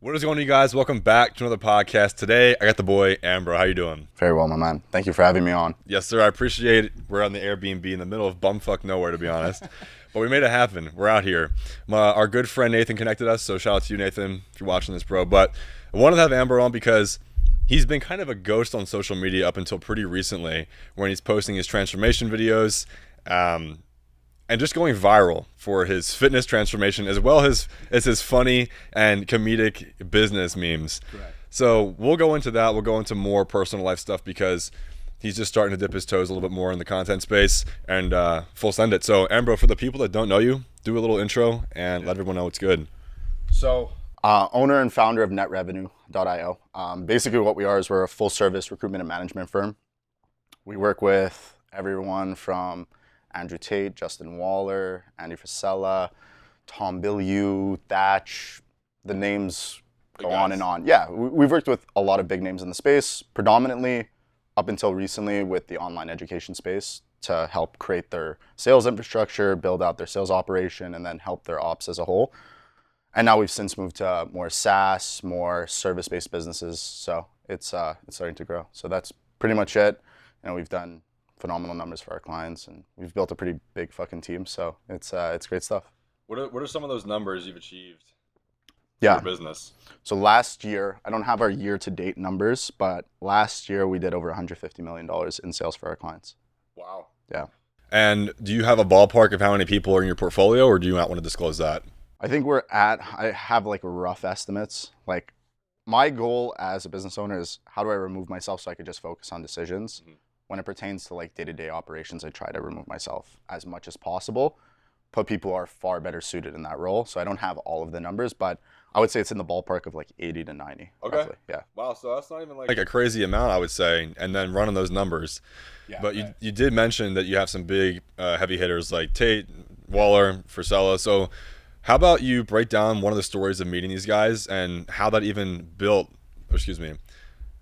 What is going on, you guys? Welcome back to another podcast. Today, I got the boy, Ambro. How you doing? Very well, my man. Thank you for having me on. Yes, sir. I appreciate it. We're on the Airbnb in the middle of bumfuck nowhere, to be honest. But we made it happen. We're out here. Our good friend Nathan connected us, so shout out to you, Nathan, if you're watching this, bro. But I wanted to have Ambro on because he's been kind of a ghost on social media up until pretty recently when he's posting his transformation videos. And just going viral for his fitness transformation as well as his funny and comedic business memes. Correct. So we'll go into that. We'll go into more personal life stuff because he's just starting to dip his toes a little bit more in the content space and full send it. So Ambro, for the people that don't know you, do a little intro and let everyone know what's good. So, owner and founder of NetRevenue.io. Basically what we are is we're a full service recruitment and management firm. We work with everyone from Andrew Tate, Justin Waller, Andy Frisella, Tom Bilyeu, Thatch. The names go on and on. Yeah, we've worked with a lot of big names in the space, predominantly up until recently with the online education space to help create their sales infrastructure, build out their sales operation, and then help their ops as a whole. And now we've since moved to more SaaS, more service-based businesses. So it's starting to grow. So that's pretty much it. We've done phenomenal numbers for our clients, and we've built a pretty big fucking team. So it's great stuff. What are some of those numbers you've achieved for Yeah. your business? So last year, I don't have our year-to-date numbers, but last year we did over $150 million in sales for our clients. Wow. Yeah. And do you have a ballpark of how many people are in your portfolio, or do you not want to disclose that? I think I have like rough estimates. Like my goal as a business owner is how do I remove myself so I could just focus on decisions? Mhm. When it pertains to like day-to-day operations, I try to remove myself as much as possible. Put people who are far better suited in that role. So I don't have all of the numbers, but I would say it's in the ballpark of like 80 to 90. Okay. Roughly. Yeah. Wow, so that's not even like a crazy amount, I would say, and then running those numbers. Yeah. But you did mention that you have some big heavy hitters like Tate, Waller, Frisella. So how about you break down one of the stories of meeting these guys and how that even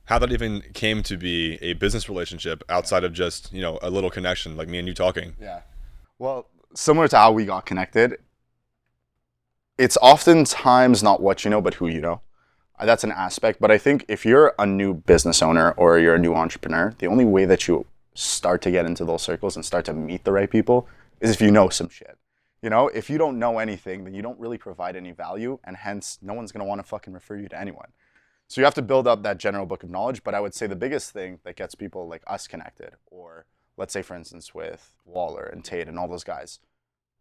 how that even came to be a business relationship outside of just, a little connection like me and you talking. Yeah. Well, similar to how we got connected, it's oftentimes not what you know, but who you know. That's an aspect. But I think if you're a new business owner or you're a new entrepreneur, the only way that you start to get into those circles and start to meet the right people is if you know some shit. If you don't know anything, then you don't really provide any value, and hence no one's going to want to fucking refer you to anyone. So you have to build up that general book of knowledge. But I would say the biggest thing that gets people like us connected, or let's say, for instance, with Waller and Tate and all those guys,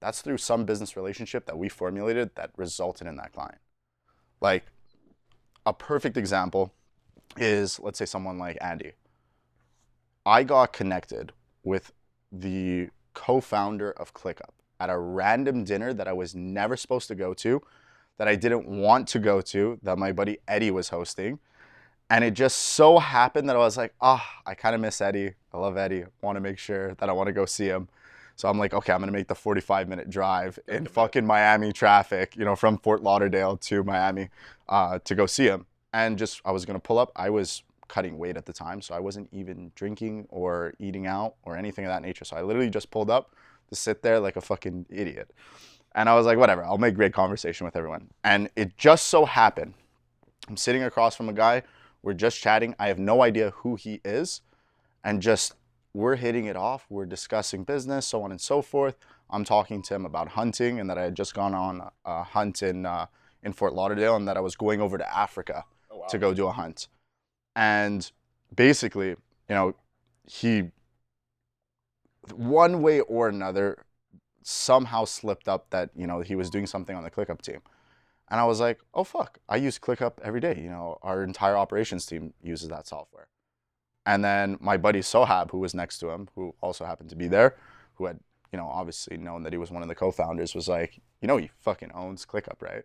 that's through some business relationship that we formulated that resulted in that client. Like a perfect example is, let's say, someone like Andy. I got connected with the co-founder of ClickUp at a random dinner that I was never supposed to go to, that I didn't want to go to, that my buddy Eddie was hosting. And it just so happened that I was like, I kind of miss Eddie. I love Eddie. Want to make sure that I want to go see him. So I'm like, okay, I'm going to make the 45-minute drive in fucking Miami traffic, from Fort Lauderdale to Miami to go see him. And I was going to pull up. I was cutting weight at the time, so I wasn't even drinking or eating out or anything of that nature. So I literally just pulled up to sit there like a fucking idiot. And I was like, whatever, I'll make great conversation with everyone. And it just so happened, I'm sitting across from a guy. We're just chatting. I have no idea who he is. And we're hitting it off. We're discussing business, so on and so forth. I'm talking to him about hunting and that I had just gone on a hunt in Fort Lauderdale and that I was going over to Africa to go do a hunt. And basically, he, one way or another, somehow slipped up that, he was doing something on the ClickUp team. And I was like, oh, fuck, I use ClickUp every day. Our entire operations team uses that software. And then my buddy Sohab, who was next to him, who also happened to be there, who had, obviously known that he was one of the co-founders, was like, he fucking owns ClickUp, right?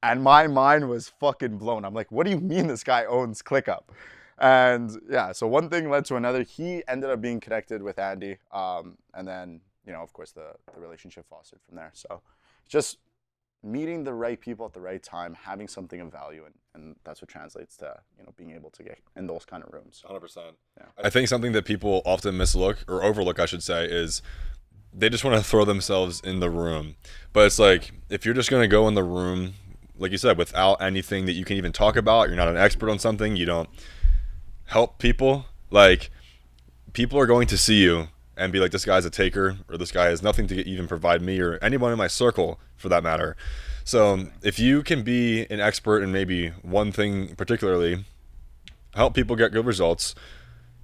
And my mind was fucking blown. I'm like, what do you mean this guy owns ClickUp? And yeah, so one thing led to another. He ended up being connected with Andy. And then, of course, the relationship fostered from there. So just meeting the right people at the right time, having something of value, and that's what translates to, being able to get in those kind of rooms. 100%. Yeah. I think something that people often mislook or overlook, I should say, is they just want to throw themselves in the room. But it's like, if you're just going to go in the room like you said, without anything that you can even talk about, you're not an expert on something, you don't help people, like, people are going to see you and be like, this guy's a taker, or this guy has nothing to even provide me or anyone in my circle for that matter. So if you can be an expert in maybe one thing particularly, help people get good results,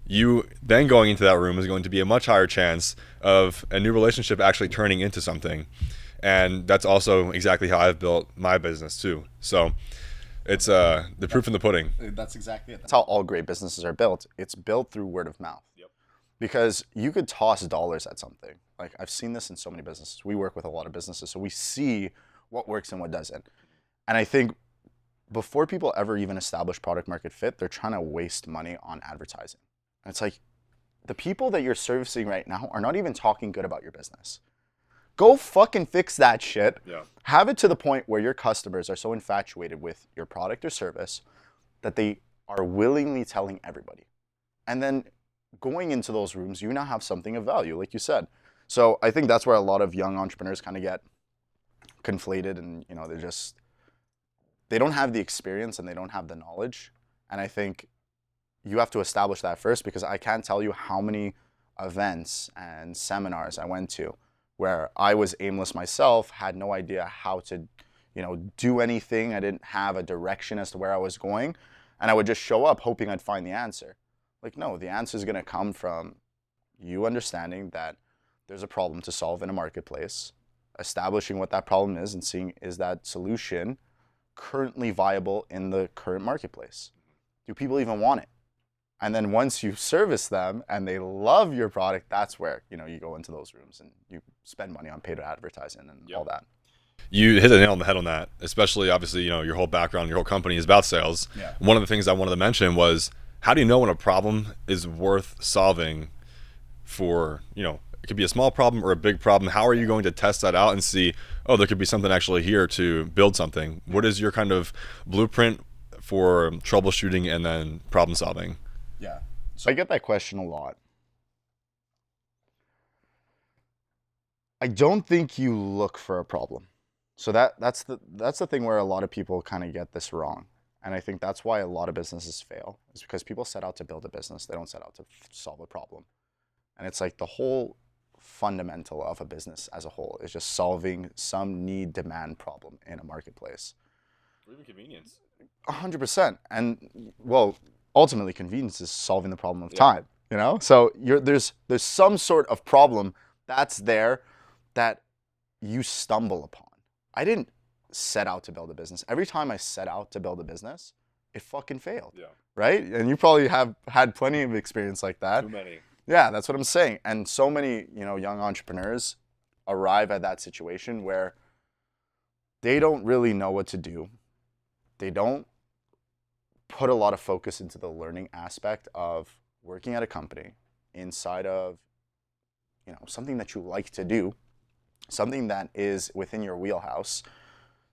you then going into that room is going to be a much higher chance of a new relationship actually turning into something. And that's also exactly how I've built my business too. So it's the proof in the pudding. That's exactly it. That's how all great businesses are built. It's built through word of mouth. Yep. Because you could toss dollars at something. Like, I've seen this in so many businesses. We work with a lot of businesses, so we see what works and what doesn't. And I think before people ever even establish product market fit, they're trying to waste money on advertising. And it's like, the people that you're servicing right now are not even talking good about your business. Go fucking fix that shit. Yeah. Have it to the point where your customers are so infatuated with your product or service that they are willingly telling everybody. And then going into those rooms, you now have something of value, like you said. So I think that's where a lot of young entrepreneurs kind of get conflated, and they don't have the experience and they don't have the knowledge. And I think you have to establish that first, because I can't tell you how many events and seminars I went to where I was aimless myself, had no idea how to, do anything. I didn't have a direction as to where I was going. And I would just show up hoping I'd find the answer. Like, no, the answer is going to come from you understanding that there's a problem to solve in a marketplace, establishing what that problem is, and seeing, is that solution currently viable in the current marketplace? Do people even want it? And then once you service them and they love your product, that's where, you go into those rooms and you spend money on paid advertising and all that. You hit the nail on the head on that, especially obviously, your whole background, your whole company is about sales. Yeah. One of the things I wanted to mention was, how do you know when a problem is worth solving for, it could be a small problem or a big problem. How are you going to test that out and see, oh, there could be something actually here to build something? What is your kind of blueprint for troubleshooting and then problem solving? Yeah. So I get that question a lot. I don't think you look for a problem. So that's the thing where a lot of people kind of get this wrong. And I think that's why a lot of businesses fail, is because people set out to build a business. They don't set out to solve a problem. And it's like the whole fundamental of a business as a whole is just solving some need demand problem in a marketplace. Or even convenience. 100%. And well, ultimately convenience is solving the problem of time, So there's some sort of problem that's there that you stumble upon. I didn't set out to build a business. Every time I set out to build a business, it fucking failed. Yeah. Right? And you probably have had plenty of experience like that. Too many. Yeah, that's what I'm saying. And so many, young entrepreneurs arrive at that situation where they don't really know what to do. They don't put a lot of focus into the learning aspect of working at a company inside of, something that you like to do, something that is within your wheelhouse,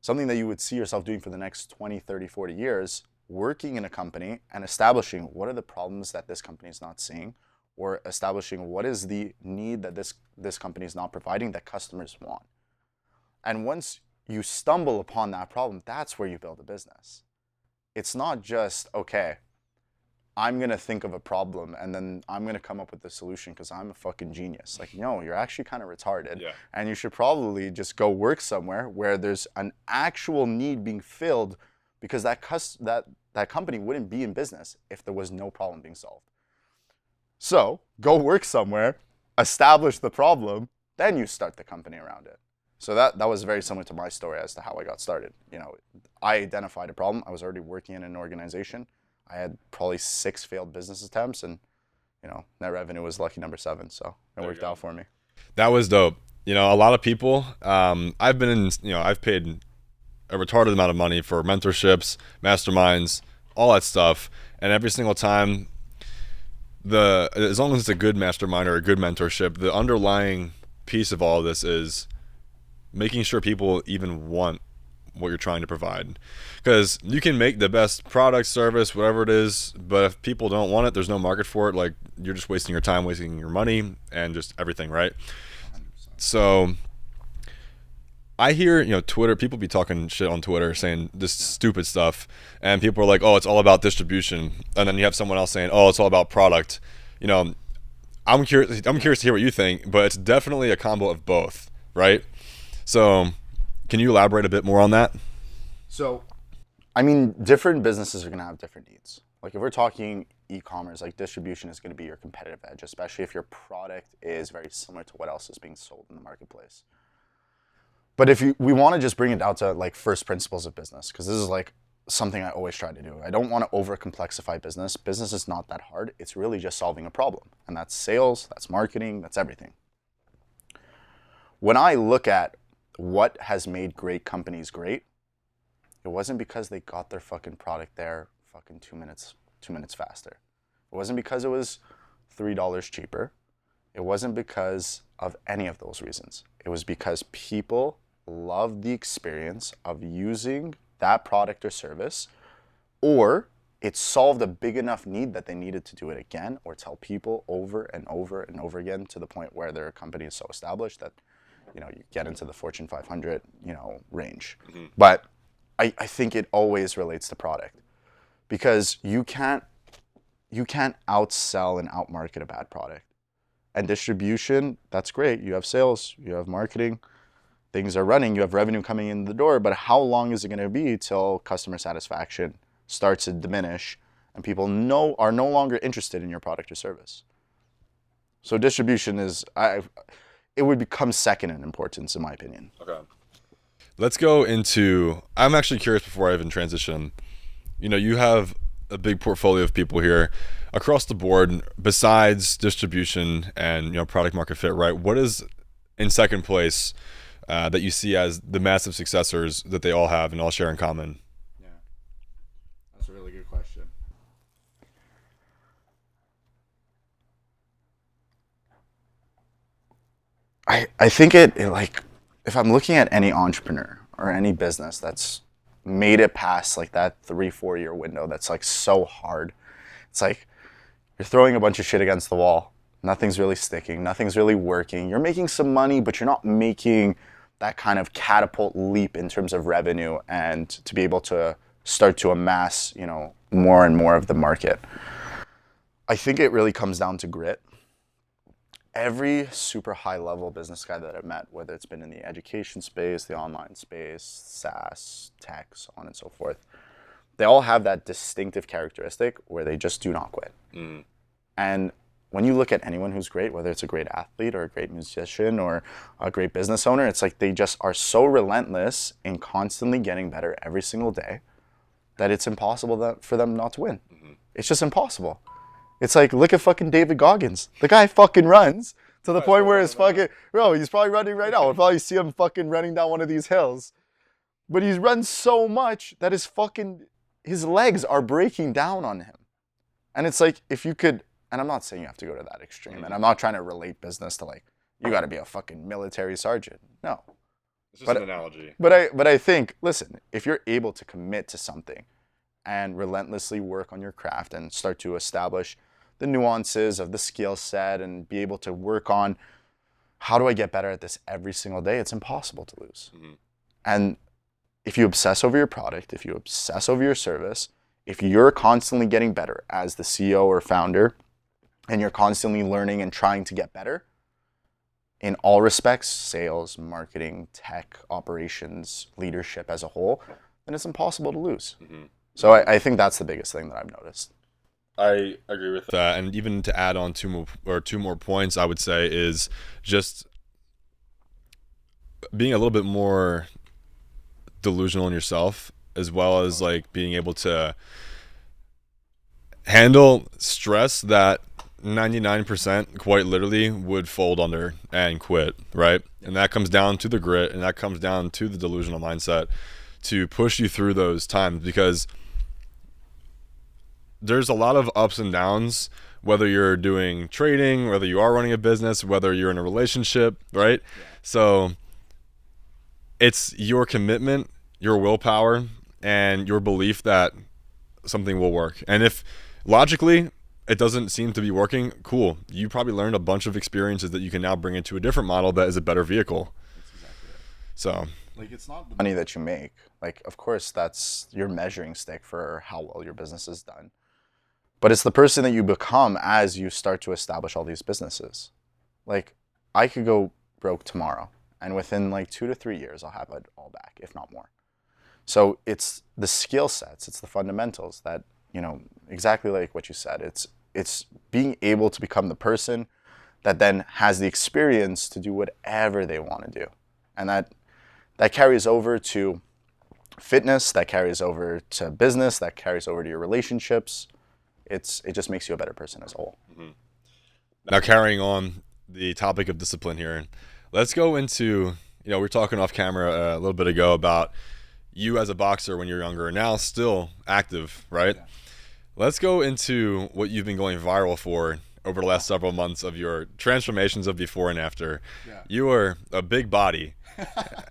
something that you would see yourself doing for the next 20, 30, 40 years, working in a company and establishing what are the problems that this company is not seeing, or establishing what is the need that this company is not providing that customers want. And once you stumble upon that problem, that's where you build a business. It's not just, okay, I'm going to think of a problem and then I'm going to come up with the solution because I'm a fucking genius. Like, no, you're actually kind of retarded. Yeah. And you should probably just go work somewhere where there's an actual need being filled, because that company wouldn't be in business if there was no problem being solved. So go work somewhere, establish the problem, then you start the company around it. So that was very similar to my story as to how I got started. I identified a problem. I was already working in an organization. I had probably 6 failed business attempts, and net revenue was lucky number 7. So it worked out for me. That was dope. A lot of people, I've been in, I've paid a retarded amount of money for mentorships, masterminds, all that stuff. And every single time, as long as it's a good mastermind or a good mentorship, the underlying piece of all of this is making sure people even want what you're trying to provide. Because you can make the best product, service, whatever it is, but if people don't want it, there's no market for it. Like, you're just wasting your time, wasting your money, and just everything, right? 100%. So I hear, Twitter, people be talking shit on Twitter saying this stupid stuff, and people are like, oh, it's all about distribution. And then you have someone else saying, oh, it's all about product. I'm curious to hear what you think, but it's definitely a combo of both, right? So can you elaborate a bit more on that? So, I mean, different businesses are going to have different needs. Like if we're talking e-commerce, like distribution is going to be your competitive edge, especially if your product is very similar to what else is being sold in the marketplace. But if we want to just bring it down to like first principles of business, because this is like something I always try to do. I don't want to over complexify business. Business is not that hard. It's really just solving a problem. And that's sales, that's marketing, that's everything. When I look at what has made great companies great, it wasn't because they got their fucking product there fucking 2 minutes faster. It wasn't because it was $3 cheaper. It wasn't because of any of those reasons. It was because people loved the experience of using that product or service, or it solved a big enough need that they needed to do it again or tell people over and over and over again to the point where their company is so established that, you get into the Fortune 500, range. Mm-hmm. But I think it always relates to product, because you can't outsell and outmarket a bad product. And distribution, that's great. You have sales, you have marketing, things are running, you have revenue coming in the door, but how long is it going to be till customer satisfaction starts to diminish and people are no longer interested in your product or service? So distribution it would become second in importance, in my opinion. Okay. Let's go into, I'm actually curious before I even transition. You have a big portfolio of people here across the board besides distribution and product market fit, right? What is in second place that you see as the massive successors that they all have and all share in common? Yeah, that's a really good question. I think it like, if I'm looking at any entrepreneur or any business that's made it past like that 3-4 year window, that's like so hard. It's like you're throwing a bunch of shit against the wall. Nothing's really sticking. Nothing's really working. You're making some money, but you're not making that kind of catapult leap in terms of revenue and to be able to start to amass, more and more of the market. I think it really comes down to grit. Every super high level business guy that I've met, whether it's been in the education space, the online space, SaaS, tech, so on and so forth, they all have that distinctive characteristic where they just do not quit. Mm. And when you look at anyone who's great, whether it's a great athlete or a great musician or a great business owner, it's like they just are so relentless in constantly getting better every single day that it's impossible for them not to win. Mm-hmm. It's just impossible. It's like, look at fucking David Goggins. The guy fucking runs to the point where he's probably running right now. We'll probably see him fucking running down one of these hills. But he's run so much that his legs are breaking down on him. And it's like, if you could, and I'm not saying you have to go to that extreme, and I'm not trying to relate business to like, you got to be a fucking military sergeant. No. It's just an analogy. But I think, listen, if you're able to commit to something and relentlessly work on your craft and start to establish the nuances of the skill set and be able to work on how do I get better at this every single day, it's impossible to lose. Mm-hmm. And if you obsess over your product, if you obsess over your service, if you're constantly getting better as the CEO or founder, and you're constantly learning and trying to get better in all respects, sales, marketing, tech, operations, leadership as a whole, then it's impossible to lose. Mm-hmm. So I think that's the biggest thing that I've noticed. I agree with that. And even to add on two more points, I would say is just being a little bit more delusional in yourself, as well as like being able to handle stress that 99% quite literally would fold under and quit, right? And that comes down to the grit, and that comes down to the delusional mindset to push you through those times, because there's a lot of ups and downs, whether you're doing trading, whether you are running a business, whether you're in a relationship, right? Yeah. So it's your commitment, your willpower, and your belief that something will work. And if logically it doesn't seem to be working, cool. You probably learned a bunch of experiences that you can now bring into a different model that is a better vehicle. That's exactly it. So Like, it's not the money that you make. Like, of course, that's your measuring stick for how well your business is done. But it's the person that you become as you start to establish all these businesses. Like, I could go broke tomorrow, and within like 2 to 3 years, I'll have it all back, if not more. So it's the skill sets, it's the fundamentals that, exactly like what you said. It's being able to become the person that then has the experience to do whatever they want to do. And that carries over to fitness, that carries over to business, that carries over to your relationships. It just makes you a better person as a whole. Mm-hmm. Now, carrying on the topic of discipline here, let's go into, we were talking off camera a little bit ago about you as a boxer when you're younger, and now still active, right? Yeah. Let's go into what you've been going viral for over the last several months of your transformations of before and after. Yeah. You were a big body,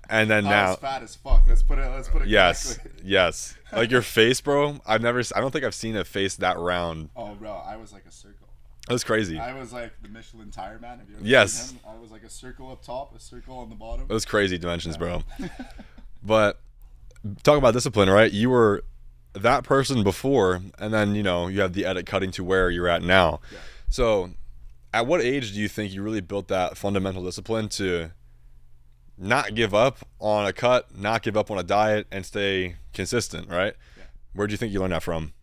and then now I was fat as fuck. Let's put it. Yes, correctly. Yes. Like your face, bro. I don't think I've seen a face that round. Oh, bro, I was like a circle. That was crazy. I was like the Michelin tire man. Have you ever seen him? I was like a circle up top, a circle on the bottom. It was crazy dimensions, bro. But talk about discipline, right? You were that person before, and then you have the edit cutting to where you're at now. Yeah. So at what age do you think you really built that fundamental discipline to not give up on a cut, not give up on a diet, and stay consistent, right? Yeah. Where do you think you learned that from?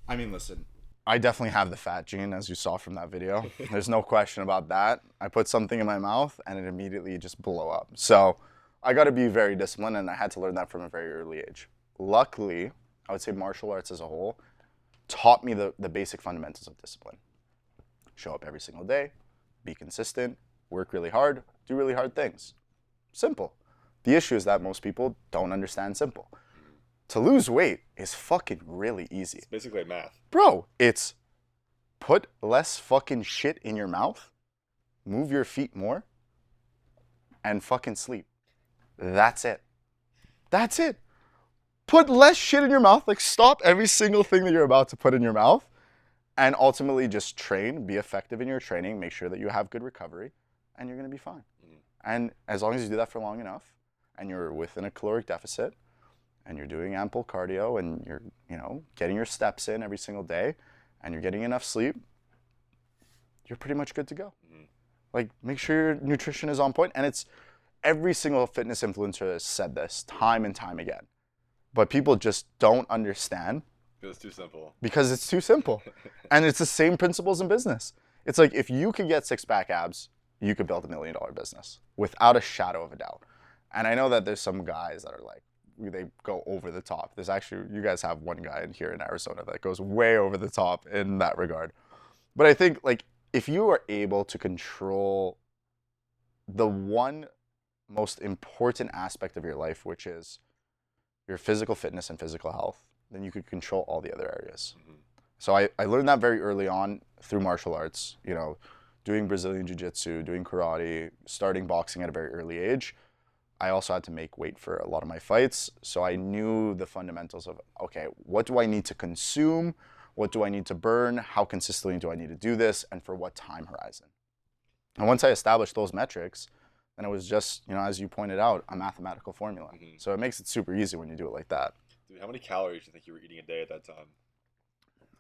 I mean, listen, I definitely have the fat gene, as you saw from that video. There's no question about that. I put something in my mouth and it immediately just blew up. So I got to be very disciplined, and I had to learn that from a very early age. Luckily, I would say martial arts as a whole taught me the basic fundamentals of discipline. Show up every single day, be consistent, work really hard, do really hard things. Simple. The issue is that most people don't understand simple. To lose weight is fucking really easy. It's basically math. Bro, it's put less fucking shit in your mouth, move your feet more, and fucking sleep. That's it. That's it. Put less shit in your mouth. Like, stop every single thing that you're about to put in your mouth, and ultimately just train, be effective in your training, make sure that you have good recovery, and you're going to be fine. And as long as you do that for long enough, and you're within a caloric deficit, and you're doing ample cardio, and you're, getting your steps in every single day, and you're getting enough sleep, you're pretty much good to go. Mm-hmm. Like, make sure your nutrition is on point. And it's every single fitness influencer has said this time and time again. But people just don't understand. Because it's too simple. Because it's too simple. And it's the same principles in business. It's like, if you could get six-pack abs, you could build $1 million business without a shadow of a doubt. And I know that there's some guys that are like, they go over the top. There's actually, you guys have one guy in here in Arizona that goes way over the top in that regard. But I think, like, if you are able to control the one most important aspect of your life, which is your physical fitness and physical health, then you could control all the other areas. Mm-hmm. So I learned that very early on through martial arts, doing Brazilian Jiu-Jitsu, doing karate, starting boxing at a very early age. I also had to make weight for a lot of my fights. So I knew the fundamentals of, okay, what do I need to consume? What do I need to burn? How consistently do I need to do this? And for what time horizon? And once I established those metrics, then it was just, as you pointed out, a mathematical formula. Mm-hmm. So it makes it super easy when you do it like that. Dude, how many calories do you think you were eating a day at that time?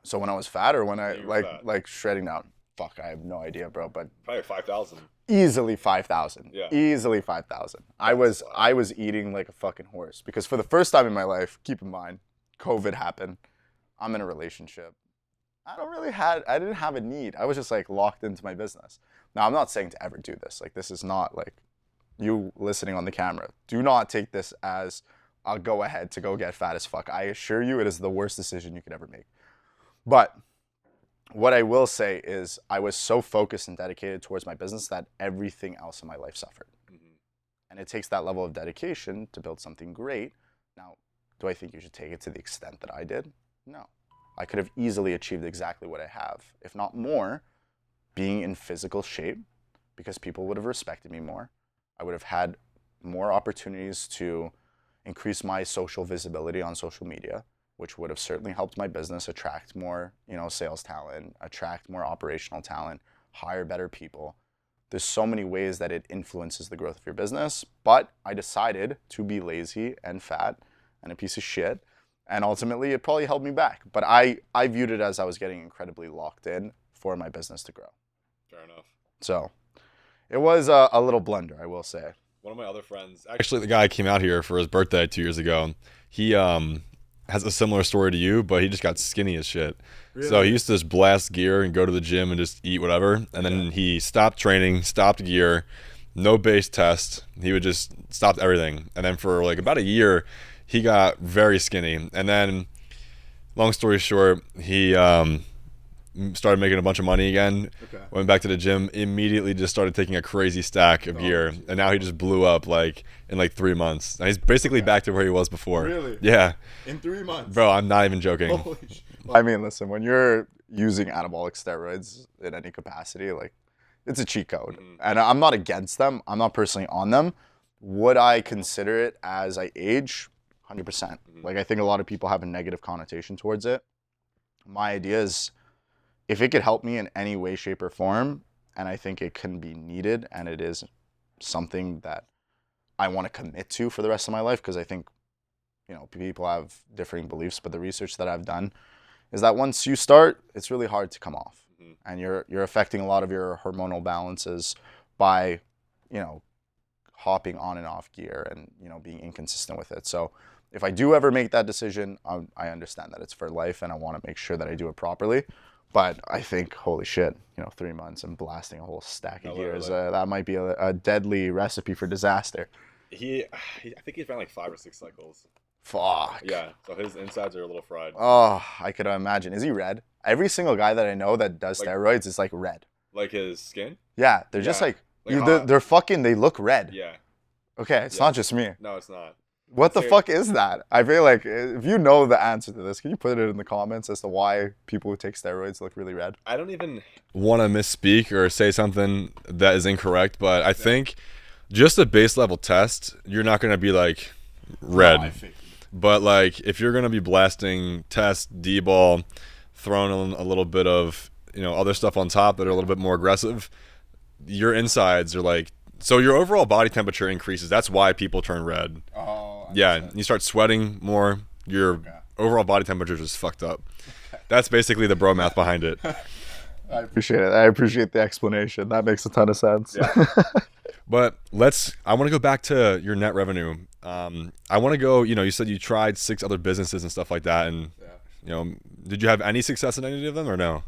So when I was fat, or when I like shredding down? Fuck, I have no idea, bro. But probably 5,000. Easily 5,000. Yeah. Easily 5,000. I was eating like a fucking horse, because for the first time in my life, keep in mind, COVID happened. I'm in a relationship. I didn't have a need. I was just like locked into my business. Now, I'm not saying to ever do this. Like, this is not like you listening on the camera. Do not take this as a go ahead to go get fat as fuck. I assure you, it is the worst decision you could ever make. But what I will say is, I was so focused and dedicated towards my business that everything else in my life suffered. Mm-hmm. And it takes that level of dedication to build something great. Now, do I think you should take it to the extent that I did? No. I could have easily achieved exactly what I have, if not more, being in physical shape, because people would have respected me more. I would have had more opportunities to increase my social visibility on social media, which would have certainly helped my business attract more, sales talent, attract more operational talent, hire better people. there's so many ways that it influences the growth of your business. But I decided to be lazy and fat and a piece of shit. And ultimately, it probably held me back. But I viewed it as I was getting incredibly locked in for my business to grow. Fair enough. So it was a little blunder, I will say. One of my other friends, actually the guy came out here for his birthday 2 years ago. He has a similar story to you, but he just got skinny as shit. Really? So he used to just blast gear and go to the gym and just eat whatever. And then he stopped training, stopped gear, no base test. He would just stop everything. And then for like about a year, he got very skinny. And then, long story short, he started making a bunch of money again. Okay. Went back to the gym, immediately just started taking a crazy stack of gear. And now he just blew up like in like 3 months. And he's basically back to where he was before. Really? Yeah. In 3 months? Bro, I'm not even joking. Holy shit. I mean, listen, when you're using anabolic steroids in any capacity, like, it's a cheat code. Mm-hmm. And I'm not against them. I'm not personally on them. Would I consider it as I age? 100%. Mm-hmm. Like, I think a lot of people have a negative connotation towards it. My idea is, if it could help me in any way, shape, or form, and I think it can be needed, and it is something that I want to commit to for the rest of my life, because I think, you know, people have differing beliefs, but the research that I've done is that once you start, it's really hard to come off. Mm-hmm. And you're affecting a lot of your hormonal balances by, you know, hopping on and off gear and, you know, being inconsistent with it. So if I do ever make that decision, I understand that it's for life, and I want to make sure that I do it properly. But I think, holy shit, you know, 3 months and blasting a whole stack of gears, that might be a deadly recipe for disaster. I think he's ran like 5 or 6 cycles. Fuck. Yeah, so his insides are a little fried. Oh, I could imagine. Is he red? Every single guy that I know that does steroids is like red. Like his skin? Yeah, they're just like they're fucking, they look red. Yeah. Okay, it's not just me. No, it's not. What the fuck is that? I feel like if you know the answer to this, can you put it in the comments as to why people who take steroids look really red? I don't even want to misspeak or say something that is incorrect, but I think just a base level test, you're not going to be like red. No, but like if you're going to be blasting test, D-ball, throwing a little bit of, you know, other stuff on top that are a little bit more aggressive, your insides are like, so your overall body temperature increases. That's why people turn red. Oh, yeah, you start sweating more. Your overall body temperature is just fucked up. That's basically the bro math behind it. I appreciate it. I appreciate the explanation. That makes a ton of sense. Yeah. But I want to go back to your net revenue. I want to go, you know, you said you tried 6 other businesses and stuff like that. And, you know, did you have any success in any of them or no?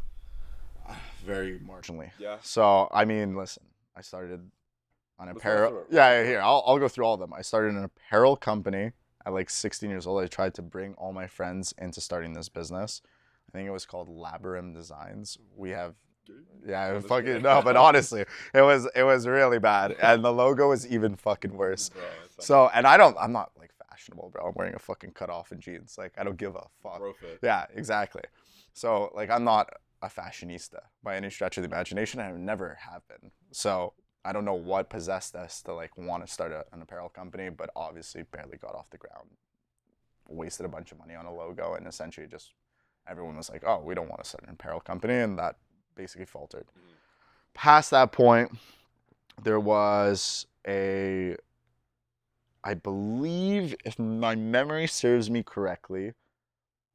Very marginally. Yeah. So, I mean, listen, I started on apparel. Yeah, here, I'll go through all of them. I started an apparel company at like 16 years old. I tried to bring all my friends into starting this business. I think it was called Labyrinth Designs. We have, fucking no, but honestly, it was really bad, and the logo was even fucking worse. Bro, so, and I'm not like fashionable, bro. I'm wearing a fucking cutoff and jeans. Like, I don't give a fuck. Bro fit. Yeah, exactly. So, like, I'm not a fashionista by any stretch of the imagination. I never have been. So I don't know what possessed us to like want to start an apparel company, but obviously barely got off the ground. Wasted a bunch of money on a logo, and essentially just everyone was like, oh, we don't want to start an apparel company, and that basically faltered. Mm-hmm. Past that point, there was I believe, if my memory serves me correctly,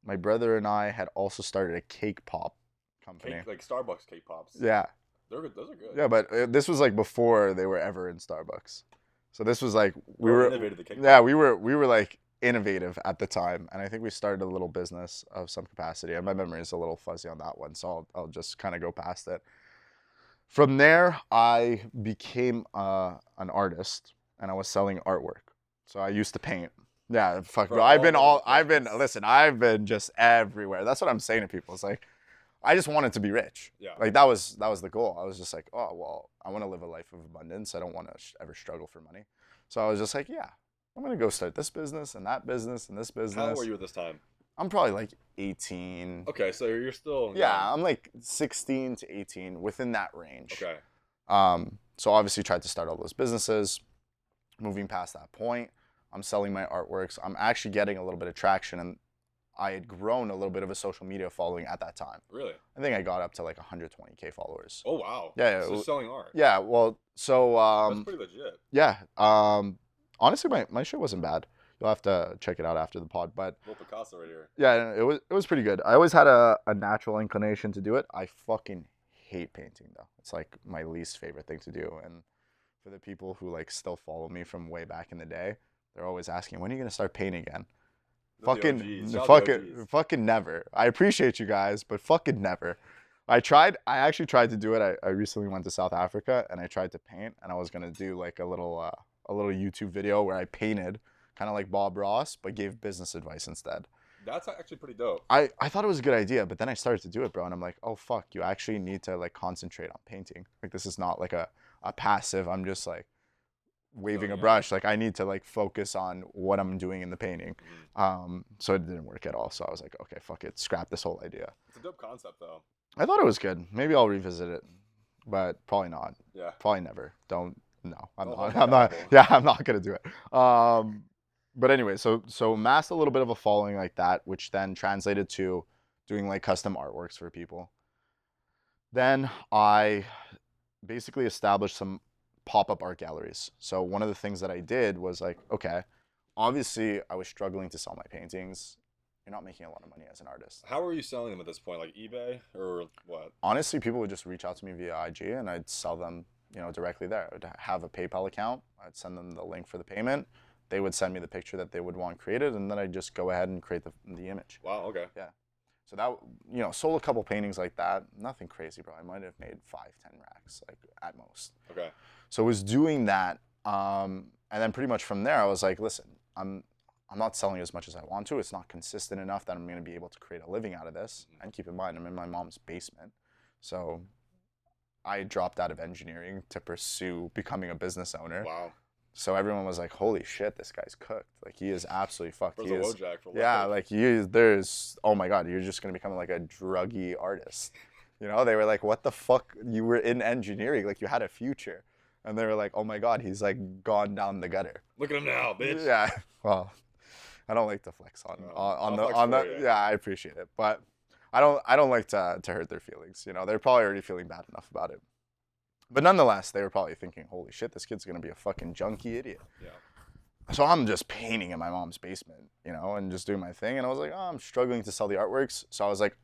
my brother and I had also started a cake pop company. Like Starbucks cake pops. Yeah. Those are good. Yeah, but this was like before they were ever in Starbucks. So this was like we innovated the cake. Yeah, we were like innovative at the time, and I think we started a little business of some capacity. And my memory is a little fuzzy on that one, so I'll just kind of go past it. From there, I became an artist, and I was selling artwork. So I used to paint. Yeah, fuck, bro. I've been just everywhere. That's what I'm saying to people. It's like, I just wanted to be rich. Yeah. Like that was the goal. I was just like, oh, well, I want to live a life of abundance. I don't want to ever struggle for money. So I was just like, yeah, I'm going to go start this business and that business and this business. How old were you at this time? I'm probably like 18. Okay, so you're still Yeah, young. I'm like 16 to 18, within that range. Okay. So obviously tried to start all those businesses. Moving past that point, I'm selling my artworks. I'm actually getting a little bit of traction, and I had grown a little bit of a social media following at that time. Really? I think I got up to like 120K followers. Oh wow. Yeah. So selling art. Yeah. Well, so That's pretty legit. yeah. Honestly, my shit wasn't bad. You'll have to check it out after the pod, but Little Picasso right here. yeah, it was pretty good. I always had a natural inclination to do it. I fucking hate painting though. It's like my least favorite thing to do. And for the people who like still follow me from way back in the day, they're always asking, when are you gonna start painting again? Fucking never. I appreciate you guys, but fucking never. I actually tried to do it. I recently went to South Africa and I tried to paint, and I was gonna do like a little YouTube video where I painted kind of like Bob Ross, but gave business advice instead. That's actually pretty dope. I thought it was a good idea, but then I started to do it, bro, and I'm like, oh fuck, you actually need to like concentrate on painting. Like this is not like a passive, I'm just like waving a brush. Like I need to like focus on what I'm doing in the painting. So it didn't work at all. So I was like, okay, fuck it, scrap this whole idea. It's a dope concept though. I thought it was good. Maybe I'll revisit it, but probably not. Yeah. Probably never. I'm not gonna do it. But anyway, so amassed a little bit of a following like that, which then translated to doing like custom artworks for people. Then I basically established some pop-up art galleries. So one of the things that I did was like, okay, obviously I was struggling to sell my paintings. You're not making a lot of money as an artist. How were you selling them at this point? Like eBay or what? Honestly, people would just reach out to me via IG and I'd sell them, directly there. I'd have a PayPal account. I'd send them the link for the payment. They would send me the picture that they would want created, and then I'd just go ahead and create the image. Wow, okay. Yeah. So that, sold a couple paintings like that. Nothing crazy, bro. I might have made 5-10 racks, like at most. Okay. So I was doing that, and then pretty much from there, I was like, listen, I'm not selling as much as I want to. It's not consistent enough that I'm going to be able to create a living out of this. And keep in mind, I'm in my mom's basement. So I dropped out of engineering to pursue becoming a business owner. Wow. So everyone was like, holy shit, this guy's cooked. Like, he is absolutely fucked. There's a Wojak for yeah, like, oh my God, you're just going to become like a druggy artist. They were like, what the fuck? You were in engineering. Like, you had a future. And they were like, oh my God, he's like gone down the gutter. Look at him now, bitch. Yeah. Well, I don't like to flex on the. Yeah, I appreciate it. But I don't like to hurt their feelings. They're probably already feeling bad enough about it. But nonetheless, they were probably thinking, holy shit, this kid's going to be a fucking junkie idiot. Yeah. So I'm just painting in my mom's basement, and just doing my thing. And I was like, oh, I'm struggling to sell the artworks. So I was like,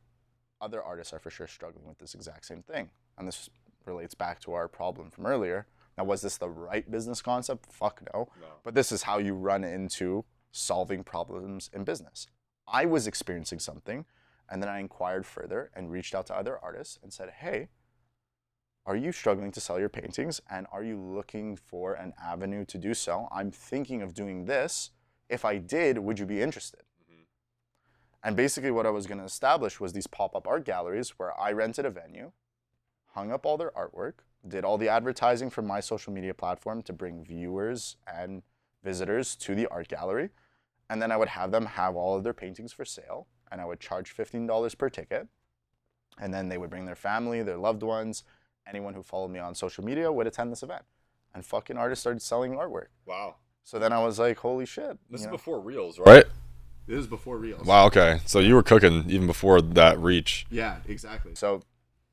other artists are for sure struggling with this exact same thing. And this relates back to our problem from earlier. Now, was this the right business concept? Fuck no. But this is how you run into solving problems in business. I was experiencing something, and then I inquired further and reached out to other artists and said, hey, are you struggling to sell your paintings, and are you looking for an avenue to do so? I'm thinking of doing this. If I did, would you be interested? And basically what I was going to establish was these pop-up art galleries where I rented a venue, hung up all their artwork, did all the advertising from my social media platform to bring viewers and visitors to the art gallery, and then I would have them have all of their paintings for sale, and I would charge $15 per ticket, and then they would bring their family, their loved ones. Anyone who followed me on social media would attend this event. And fucking artists started selling artwork. Wow. So then I was like, holy shit. This is before Reels, right? This is before Reels. Wow, okay. So you were cooking even before that reach. Yeah, exactly. So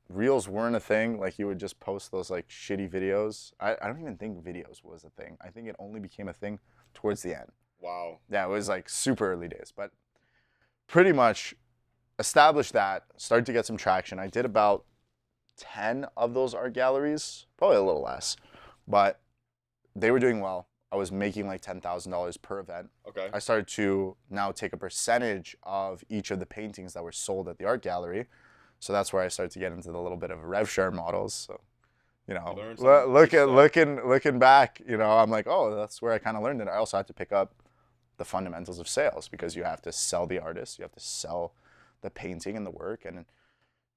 Reels weren't a thing. Like, you would just post those like shitty videos. I don't even think videos was a thing. I think it only became a thing towards the end. Wow. Yeah, it was like super early days. But pretty much established that, started to get some traction. I did about 10 of those art galleries, probably a little less, but they were doing well. I was making like $10,000 per event. Okay. I started to now take a percentage of each of the paintings that were sold at the art gallery. So that's where I started to get into the little bit of rev share models. So, looking back, I'm like, oh, that's where I kind of learned it. I also had to pick up the fundamentals of sales, because you have to sell the artist, you have to sell the painting and the work, and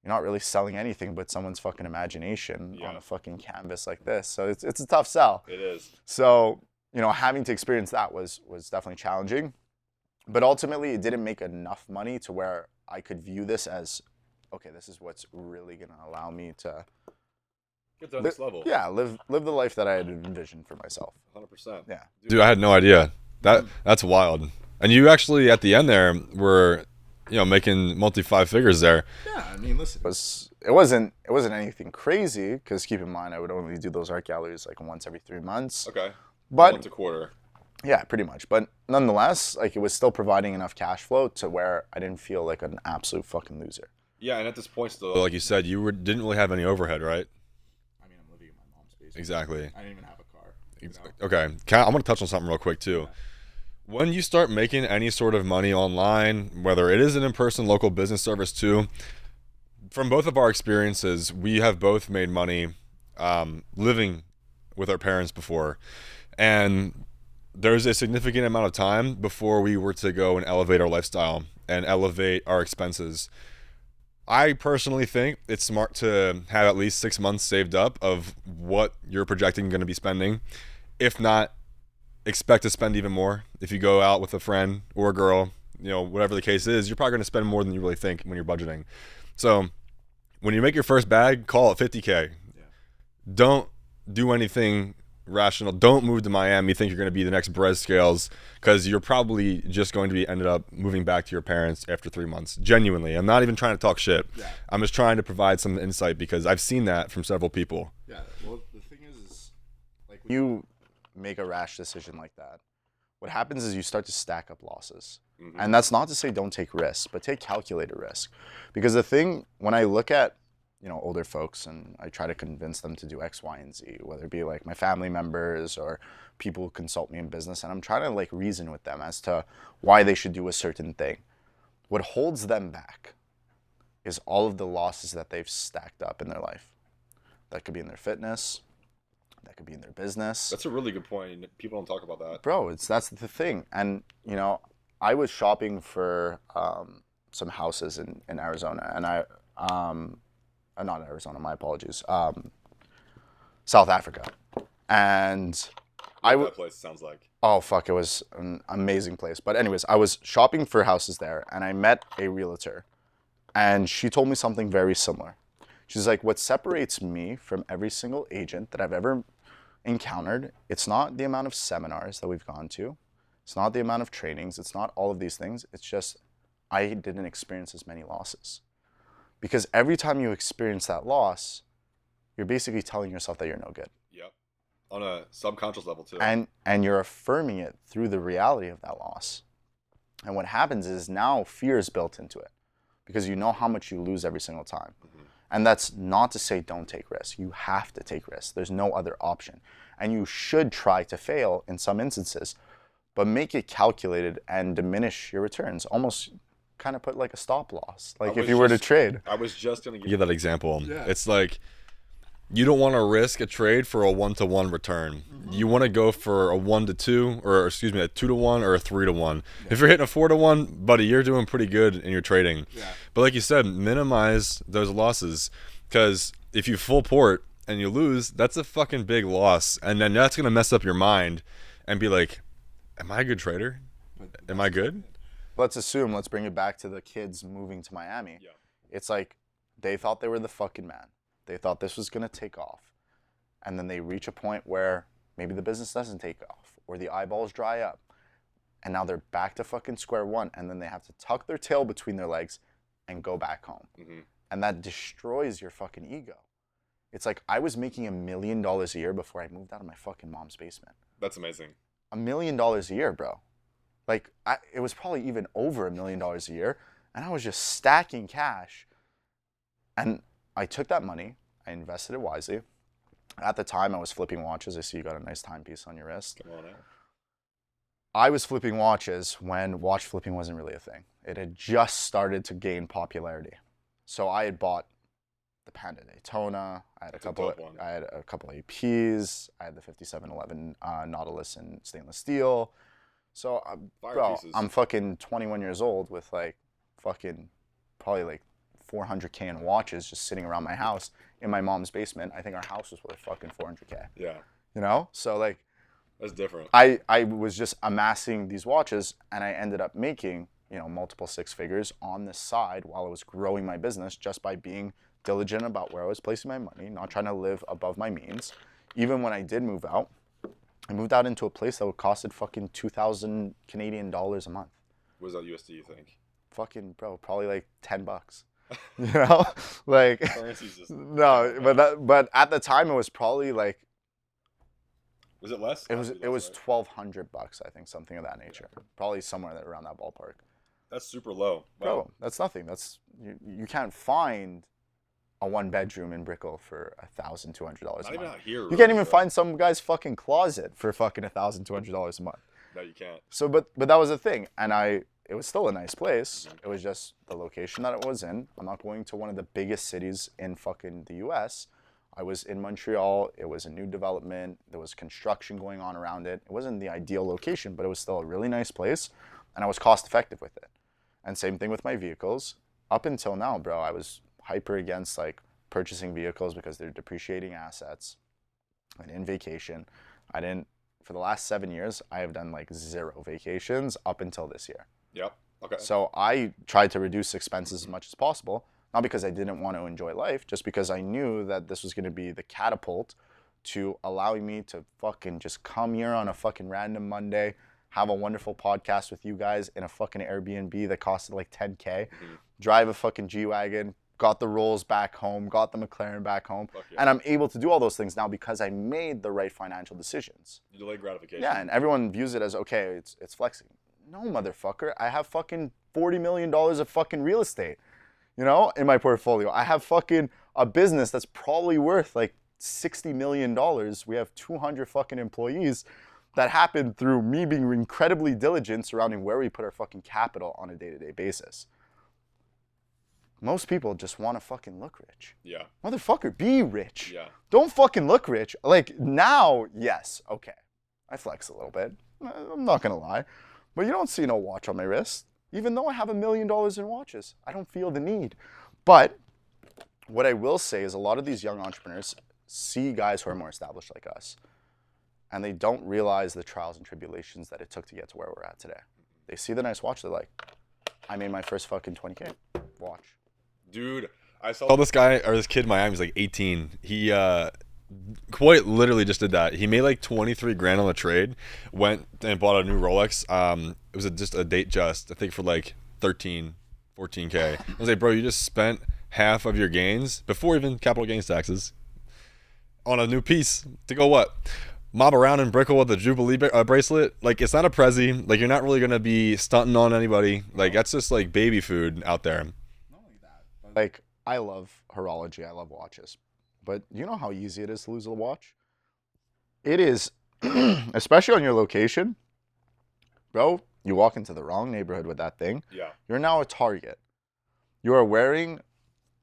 you're not really selling anything but someone's fucking imagination on a fucking canvas like this. So it's a tough sell. It is. So, having to experience that was definitely challenging. But ultimately, it didn't make enough money to where I could view this as, okay, this is what's really going to allow me to get to the next level. Yeah, live the life that I had envisioned for myself. 100%. Yeah. Dude, I had no idea. That's wild. And you actually, at the end there, were making multi 5 figures there. Yeah, I mean, listen. It wasn't anything crazy, because keep in mind I would only do those art galleries like once every 3 months. Okay. But Once a quarter. yeah, pretty much. But nonetheless, like, it was still providing enough cash flow to where I didn't feel like an absolute fucking loser. Yeah, and at this point still, like you said, didn't really have any overhead, right? I mean, I'm living in my mom's basement. Exactly. I didn't even have a car. Okay. I'm going to touch on something real quick too. When you start making any sort of money online, whether it is an in-person local business service too, from both of our experiences, we have both made money living with our parents before. And there's a significant amount of time before we were to go and elevate our lifestyle and elevate our expenses. I personally think it's smart to have at least 6 months saved up of what you're projecting going to be spending. If not, expect to spend even more. If you go out with a friend or a girl, whatever the case is, you're probably going to spend more than you really think when you're budgeting. So when you make your first bag, call it 50K. Yeah. Don't do anything rational. Don't move to Miami, think you're going to be the next Brez Scales, because you're probably just going to be ended up moving back to your parents after 3 months. Genuinely. I'm not even trying to talk shit. Yeah. I'm just trying to provide some insight because I've seen that from several people. Yeah. Well, the thing is like, You make a rash decision like that, what happens is you start to stack up losses. Mm-hmm. And that's not to say don't take risks, but take calculated risk. Because the thing, when I look at older folks and I try to convince them to do X, Y, and Z, whether it be like my family members or people who consult me in business, and I'm trying to like reason with them as to why they should do a certain thing. What holds them back is all of the losses that they've stacked up in their life. That could be in their fitness, that could be in their business. That's a really good point. People don't talk about that. Bro, that's the thing. And I was shopping for some houses in Arizona, and not Arizona, my apologies, South Africa. And That place sounds like. Oh, fuck, it was an amazing place. But anyways, I was shopping for houses there, and I met a realtor, and she told me something very similar. She's like, what separates me from every single agent that I've ever encountered, it's not the amount of seminars that we've gone to, it's not the amount of trainings, it's not all of these things, it's just I didn't experience as many losses. Because every time you experience that loss, you're basically telling yourself that you're no good. Yep. On a subconscious level too. And you're affirming it through the reality of that loss. And what happens is now fear is built into it because you know how much you lose every single time. Mm-hmm. And that's not to say don't take risks. You have to take risks. There's no other option. And you should try to fail in some instances, but make it calculated and diminish your returns. Almost kind of put like a stop loss, like if you were to trade. I was just going to give that example. Yeah. It's like you don't want to risk a trade for a 1-to-1 return. Mm-hmm. You want to go for a 1-to-2, or excuse me, a 2-to-1 or a 3-to-1. Yeah. If you're hitting a 4-to-1, buddy, you're doing pretty good in your trading. Yeah. But like you said, minimize those losses, because if you full port and you lose, that's a fucking big loss, and then that's gonna mess up your mind and be like, am I a good trader? Am I good? Let's bring it back to the kids moving to Miami. Yeah. It's like they thought they were the fucking man. They thought this was going to take off. And then they reach a point where maybe the business doesn't take off or the eyeballs dry up. And now they're back to fucking square one. And then they have to tuck their tail between their legs and go back home. Mm-hmm. And that destroys your fucking ego. It's like I was making $1 million a year before I moved out of my fucking mom's basement. That's amazing. $1 million a year, bro. Like, it was probably even over $1 million a year. And I was just stacking cash. And I took that money, I invested it wisely. At the time, I was flipping watches. I see you got a nice timepiece on your wrist. Come on out. I was flipping watches when watch flipping wasn't really a thing. It had just started to gain popularity. So I had bought the Panda Daytona. I had a couple APs. I had the 5711 Nautilus in stainless steel. So, bro, I'm fucking 21 years old with like fucking probably like $400K in watches just sitting around my house in my mom's basement. I think our house was worth fucking $400K. Yeah. You know? So like, that's different. I was just amassing these watches, and I ended up making, multiple 6 figures on this side while I was growing my business just by being diligent about where I was placing my money, not trying to live above my means. Even when I did move out, I moved out into a place that would costed fucking 2,000 Canadian dollars a month. What is that USD, you think? fucking bro, probably like $10. You know, like Currency's just no, but at the time it was probably like was it less? it was Has to be less, right? $1,200, I think, something of that nature. Probably somewhere around that ballpark. That's super low. Wow. Bro, that's nothing. That's you can't find a 1-bedroom in Brickell for $1,200 a Not month. even out here. You Really, can't even bro. find some guy's fucking closet for fucking $1,200 a month. No, you can't. So, but that was the thing, and it was still a nice place. It was just the location that it was in. I'm not going to one of the biggest cities in fucking the U.S. I was in Montreal. It was a new development. There was construction going on around it. It wasn't the ideal location, but it was still a really nice place, and I was cost effective with it. And same thing with my vehicles. Up until now, bro, I was hyper against like purchasing vehicles because they're depreciating assets. And in vacation, for the last 7 years, I have done like 0 vacations up until this year. Yep. Okay. So I tried to reduce expenses as much as possible, not because I didn't want to enjoy life, just because I knew that this was going to be the catapult to allowing me to fucking just come here on a fucking random Monday, have a wonderful podcast with you guys in a fucking Airbnb that costed like $10K, drive a fucking G-Wagon, got the Rolls back home, got the McLaren back home, yeah. and I'm able to do all those things now because I made the right financial decisions. You delay gratification. Yeah, and everyone views it as, okay, it's flexing. No, motherfucker, I have fucking $40 million of fucking real estate, you know, in my portfolio. I have fucking a business that's probably worth like $60 million. We have 200 fucking employees. That happened through me being incredibly diligent surrounding where we put our fucking capital on a day-to-day basis. Most people just want to fucking look rich. Yeah. Motherfucker, be rich. Yeah. Don't fucking look rich. Like now, yes, okay. I flex a little bit. I'm not gonna lie. But you don't see no watch on my wrist. Even though I have $1 million in watches, I don't feel the need. But what I will say is a lot of these young entrepreneurs see guys who are more established like us, and they don't realize the trials and tribulations that it took to get to where we're at today. They see the nice watch, they're like, I made my first fucking 20K watch. Dude, I saw this guy, or this kid in Miami, he's like 18. He quite literally just did that. He made like 23 grand on the trade, went and bought a new Rolex. It was just a date just, I think for like 13, 14K. I was like, bro, you just spent half of your gains, before even capital gains taxes, on a new piece to go what? Mob around in Brickell with a Jubilee bracelet. Like, it's not a Prezi. Like, you're not really going to be stunting on anybody. Like, that's just like baby food out there. Not only that, but Like, I love horology, I love watches. But you know how easy it is to lose a watch? It is, especially on your location. Bro, you walk into the wrong neighborhood with that thing. Yeah. You're now a target. You are wearing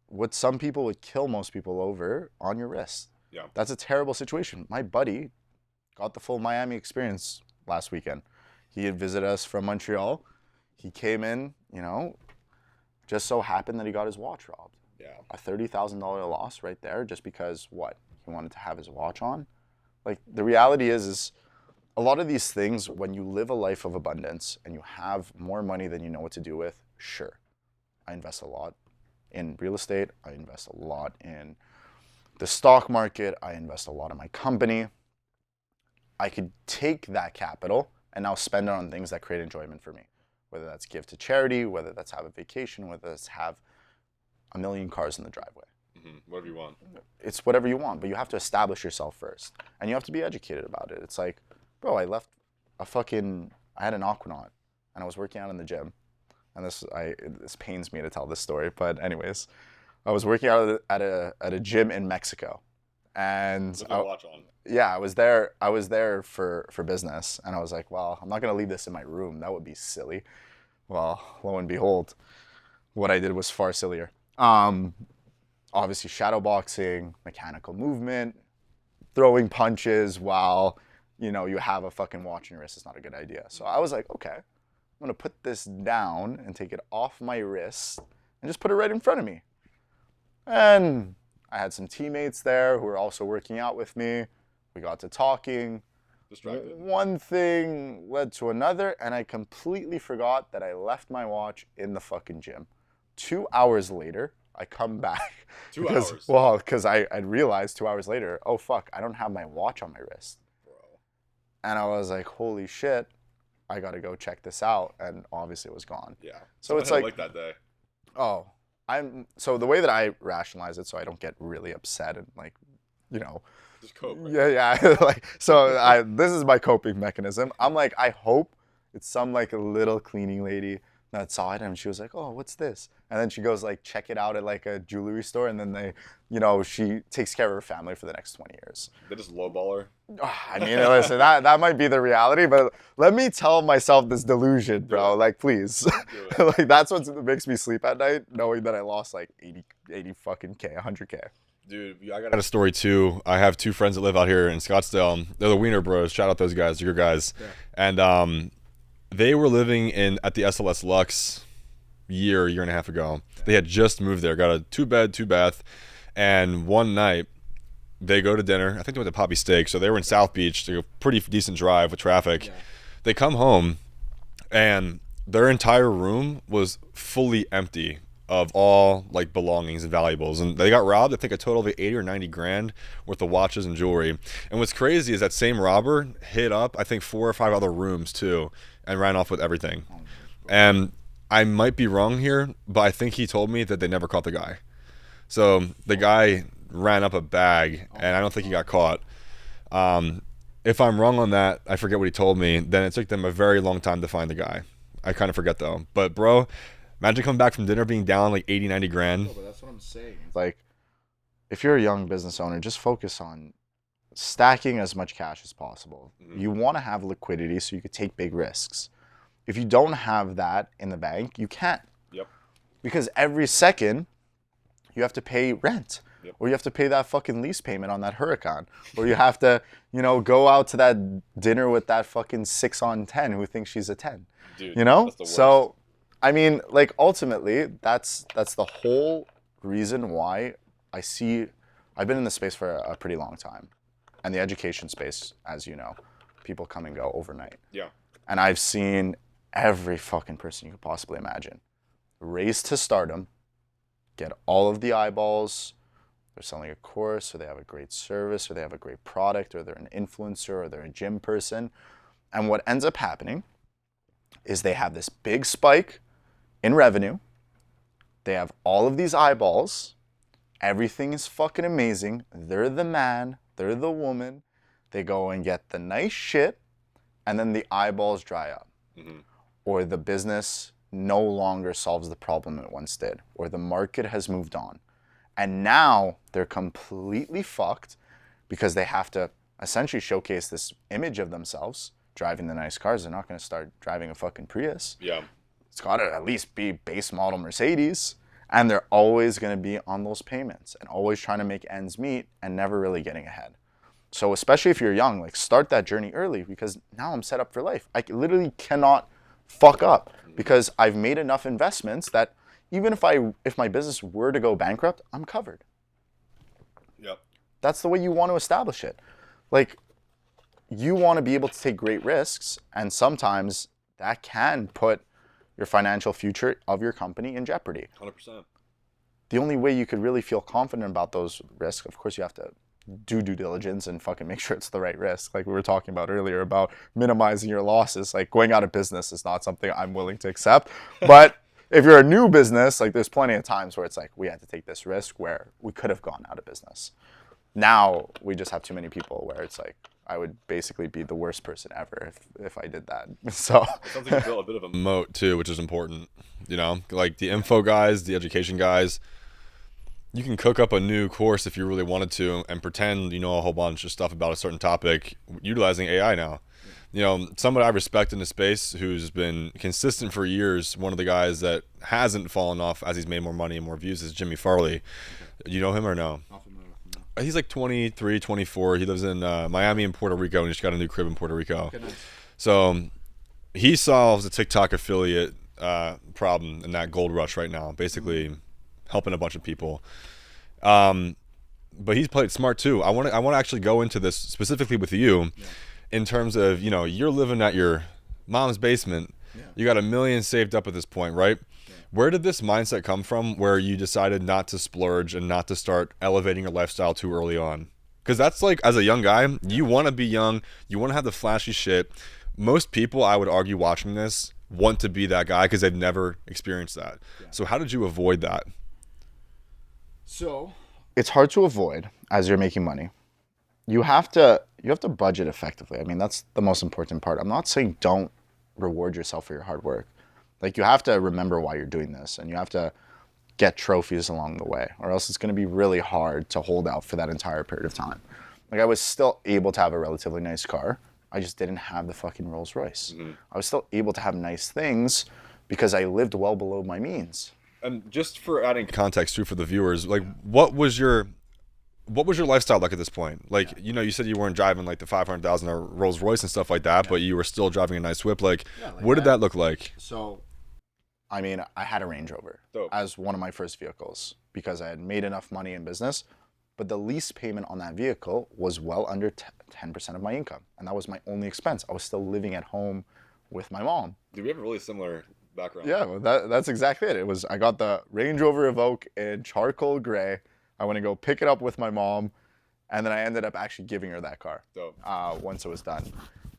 what some people would kill most people over on your wrist. Yeah. That's a terrible situation. My buddy got the full Miami experience last weekend. He had visited us from Montreal. He came in, you know, just so happened that he got his watch robbed. Yeah. A $30,000 loss right there just because what? He wanted to have his watch on? Like, the reality is a lot of these things, when you live a life of abundance and you have more money than you know what to do with, sure. I invest a lot in real estate. I invest a lot in the stock market. I invest a lot in my company. I could take that capital and now spend it on things that create enjoyment for me. Whether that's give to charity, whether that's have a vacation, whether that's have a million cars in the driveway. Whatever you want. It's whatever you want, but you have to establish yourself first. And you have to be educated about it. It's like, bro, I had an Aquanaut and I was working out in the gym. And this pains me to tell this story, but anyways, I was working out at a gym in Mexico. And With your watch on. yeah, I was there for business, and I was like, well, I'm not gonna leave this in my room. That would be silly. Well, lo and behold, what I did was far sillier. Obviously, shadow boxing, mechanical movement, throwing punches while you have a fucking watch on your wrist is not a good idea. So I was like, okay, I'm gonna put this down and take it off my wrist and just put it right in front of me. And I had some teammates there who were also working out with me. We got to talking. Distracted. One thing led to another, and I completely forgot that I left my watch in the fucking gym. 2 hours later, I come back. 2 hours? Well, because I realized 2 hours later, oh fuck, I don't have my watch on my wrist. Bro. And I was like, holy shit. I gotta go check this out, and obviously it was gone. Yeah. So it's like that day. oh, so the way that I rationalize it, so I don't get really upset and like, you know, Just cope. Right? yeah, like so this is my coping mechanism. I'm like, I hope it's some like a little cleaning lady that saw it and she was like, oh, what's this? And then she goes like check it out at like a jewelry store, and then they, you know, she takes care of her family for the next 20 years. They just lowballer. I mean, listen, that might be the reality, but let me tell myself this delusion, bro. Like, please. Like, that's what makes me sleep at night, knowing that I lost like 80 fucking K, 100K. Dude, I got a story too. I have two friends that live out here in Scottsdale. They're the Wiener Bros. Shout out those guys. They're your guys. Yeah. And they were living at the SLS Lux year and a half ago. Yeah. They had just moved there, got a 2-bed, 2-bath. And one night, they go to dinner. I think they went to Poppy Steak. So they were in South Beach. They go pretty decent drive with traffic. Yeah. They come home, and their entire room was fully empty of all like belongings and valuables, and they got robbed. I think a total of 80 or 90 grand worth of watches and jewelry. And what's crazy is that same robber hit up I think 4 or 5 other rooms too and ran off with everything. And I might be wrong here, but I think he told me that they never caught the guy. So the guy ran up a bag, and I don't think he got caught. If I'm wrong on that, I forget what he told me, then it took them a very long time to find the guy. I kind of forget though. But bro, imagine coming back from dinner being down like 80, 90 grand. No, but that's what I'm saying. Like, if you're a young business owner, just focus on stacking as much cash as possible. Mm-hmm. You want to have liquidity so you could take big risks. If you don't have that in the bank, you can't. Yep. Because every second, you have to pay rent. Yep. Or you have to pay that fucking lease payment on that Huracan. Or you have to, you know, go out to that dinner with that fucking 6 on 10 who thinks she's a 10. Dude, you know? That's the worst. So, I mean, like, ultimately, that's the whole reason why I've been in this space for a pretty long time. And the education space, as you know, people come and go overnight. Yeah. And I've seen every fucking person you could possibly imagine raise to stardom, get all of the eyeballs. They're selling a course, or they have a great service, or they have a great product, or they're an influencer, or they're a gym person. And what ends up happening is they have this big spike in revenue. They have all of these eyeballs. Everything is fucking amazing. They're the man. They're the woman. They go and get the nice shit, and then the eyeballs dry up. Mm-hmm. Or the business no longer solves the problem it once did. Or the market has moved on. And now they're completely fucked because they have to essentially showcase this image of themselves driving the nice cars. They're not going to start driving a fucking Prius. Yeah. It's got to at least be base model Mercedes. And they're always going to be on those payments and always trying to make ends meet and never really getting ahead. So especially if you're young, like, start that journey early, because now I'm set up for life. I literally cannot fuck up because I've made enough investments that even if my business were to go bankrupt, I'm covered. Yep. That's the way you want to establish it. Like, you want to be able to take great risks, and sometimes that can put your financial future of your company in jeopardy. 100%. The only way you could really feel confident about those risks, of course, you have to do due diligence and fucking make sure it's the right risk. Like we were talking about earlier about minimizing your losses. Like, going out of business is not something I'm willing to accept. But if you're a new business, like, there's plenty of times where it's like, we had to take this risk where we could have gone out of business. Now we just have too many people where it's like, I would basically be the worst person ever if I did that. So it sounds like you built a bit of a moat too, which is important. You know, like the info guys, the education guys, you can cook up a new course if you really wanted to and pretend you know a whole bunch of stuff about a certain topic utilizing AI now. You know, somebody I respect in the space who's been consistent for years, one of the guys that hasn't fallen off as he's made more money and more views, is Jimmy Farley. You know him or no? He's like 23, 24. He lives in Miami and Puerto Rico, and he just got a new crib in Puerto Rico. Okay, nice. So he solves the TikTok affiliate problem in that gold rush right now, basically helping a bunch of people. But he's played smart too. I want to actually go into this specifically with you, in terms of, you know, you're living at your mom's basement. Yeah. You got $1 million saved up at this point, right? Yeah. Where did this mindset come from where you decided not to splurge and not to start elevating your lifestyle too early on? Because that's like, as a young guy, you want to be young, you want to have the flashy shit, most people, I would argue, watching this want to be that guy because they've never experienced that. So how did you avoid that? So It's hard to avoid as you're making money. You have to budget effectively. I mean, that's the most important part. I'm not saying don't reward yourself for your hard work. Like, you have to remember why you're doing this, and you have to get trophies along the way, or else it's going to be really hard to hold out for that entire period of time. Like, I was still able to have a relatively nice car. I just didn't have the fucking Rolls Royce. I was still able to have nice things because I lived well below my means. And just for adding context too for the viewers, like what was your lifestyle like at this point? Like, you know, you said you weren't driving like the $500,000 Rolls Royce and stuff like that, but you were still driving a nice whip. Like, what did that look like? so I mean, I had a Range Rover Dope. as one of my first vehicles because I had made enough money in business, but the lease payment on that vehicle was well under 10% of my income, and that was my only expense. I was still living at home with my mom. Dude, we have a really similar background. Yeah, well, that's exactly it. I got the Range Rover Evoque in charcoal gray. I went to go pick it up with my mom, and then I ended up actually giving her that car Dope. once it was done.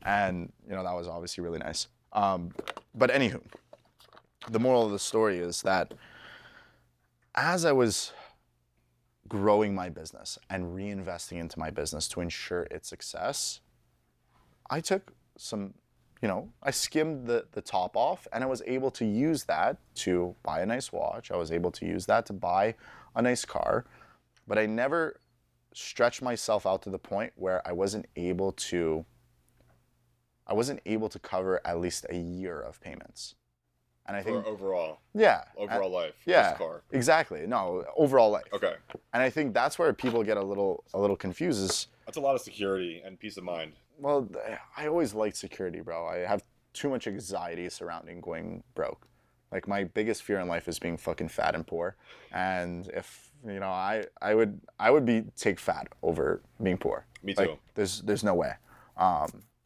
And, you know, that was obviously really nice. But anywho, the moral of the story is that as I was growing my business and reinvesting into my business to ensure its success, I took some, you know, I skimmed the top off, and I was able to use that to buy a nice watch. I was able to use that to buy a nice car, but I never stretched myself out to the point where I wasn't able to cover at least a year of payments. And I think overall life. Yeah, this car. exactly. No, overall life. Okay. And I think that's where people get a little confused is, That's a lot of security and peace of mind. well, I always liked security, bro. I have too much anxiety surrounding going broke. Like, my biggest fear in life is being fucking fat and poor. And if, you know, I would take fat over being poor. Me too. Like, there's no way.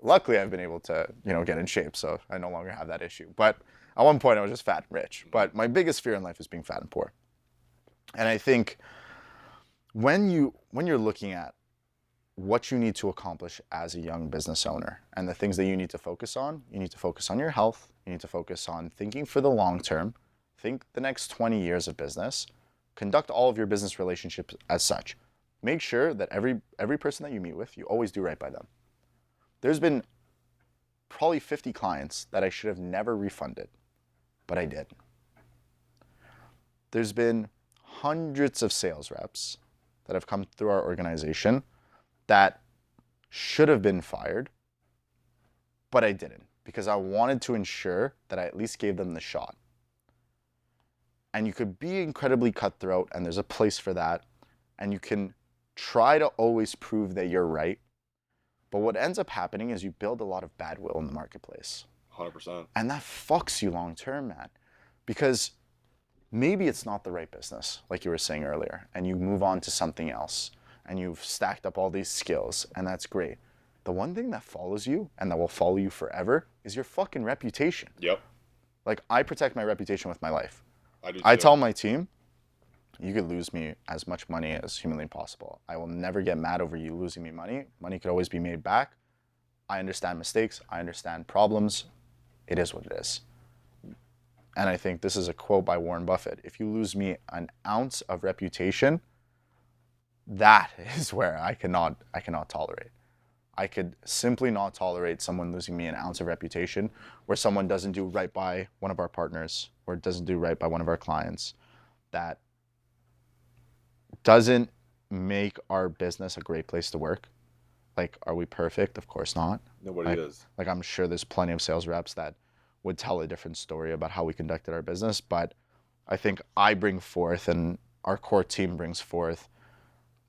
Luckily, I've been able to, you know, get in shape, so I no longer have that issue. But at one point, I was just fat and rich. But my biggest fear in life is being fat and poor. And I think when you're looking at what you need to accomplish as a young business owner and the things that you need to focus on your health. You need to focus on thinking for the long term. Think the next 20 years of business. Conduct all of your business relationships as such. Make sure that every person that you meet with, you always do right by them. There's been probably 50 clients that I should have never refunded, but I did. There's been hundreds of sales reps that have come through our organization that should have been fired, but I didn't because I wanted to ensure that I at least gave them the shot. And you could be incredibly cutthroat, and there's a place for that, and you can try to always prove that you're right. But what ends up happening is you build a lot of bad will in the marketplace. 100%. And that fucks you long term, man. Because maybe it's not the right business, like you were saying earlier, and you move on to something else, and you've stacked up all these skills, and that's great. The one thing that follows you, and that will follow you forever, is your fucking reputation. Yep. Like, I protect my reputation with my life. I do too. I tell my team, you could lose me as much money as humanly possible. I will never get mad over you losing me money. Money could always be made back. I understand mistakes. I understand problems. It is what it is. And I think this is a quote by Warren Buffett. If you lose me an ounce of reputation, that is where I cannot tolerate. I could simply not tolerate someone losing me an ounce of reputation where someone doesn't do right by one of our partners or doesn't do right by one of our clients. That doesn't make our business a great place to work. Like, are we perfect? Of course not. Nobody is. Like, I'm sure there's plenty of sales reps that would tell a different story about how we conducted our business, but I think I bring forth and our core team brings forth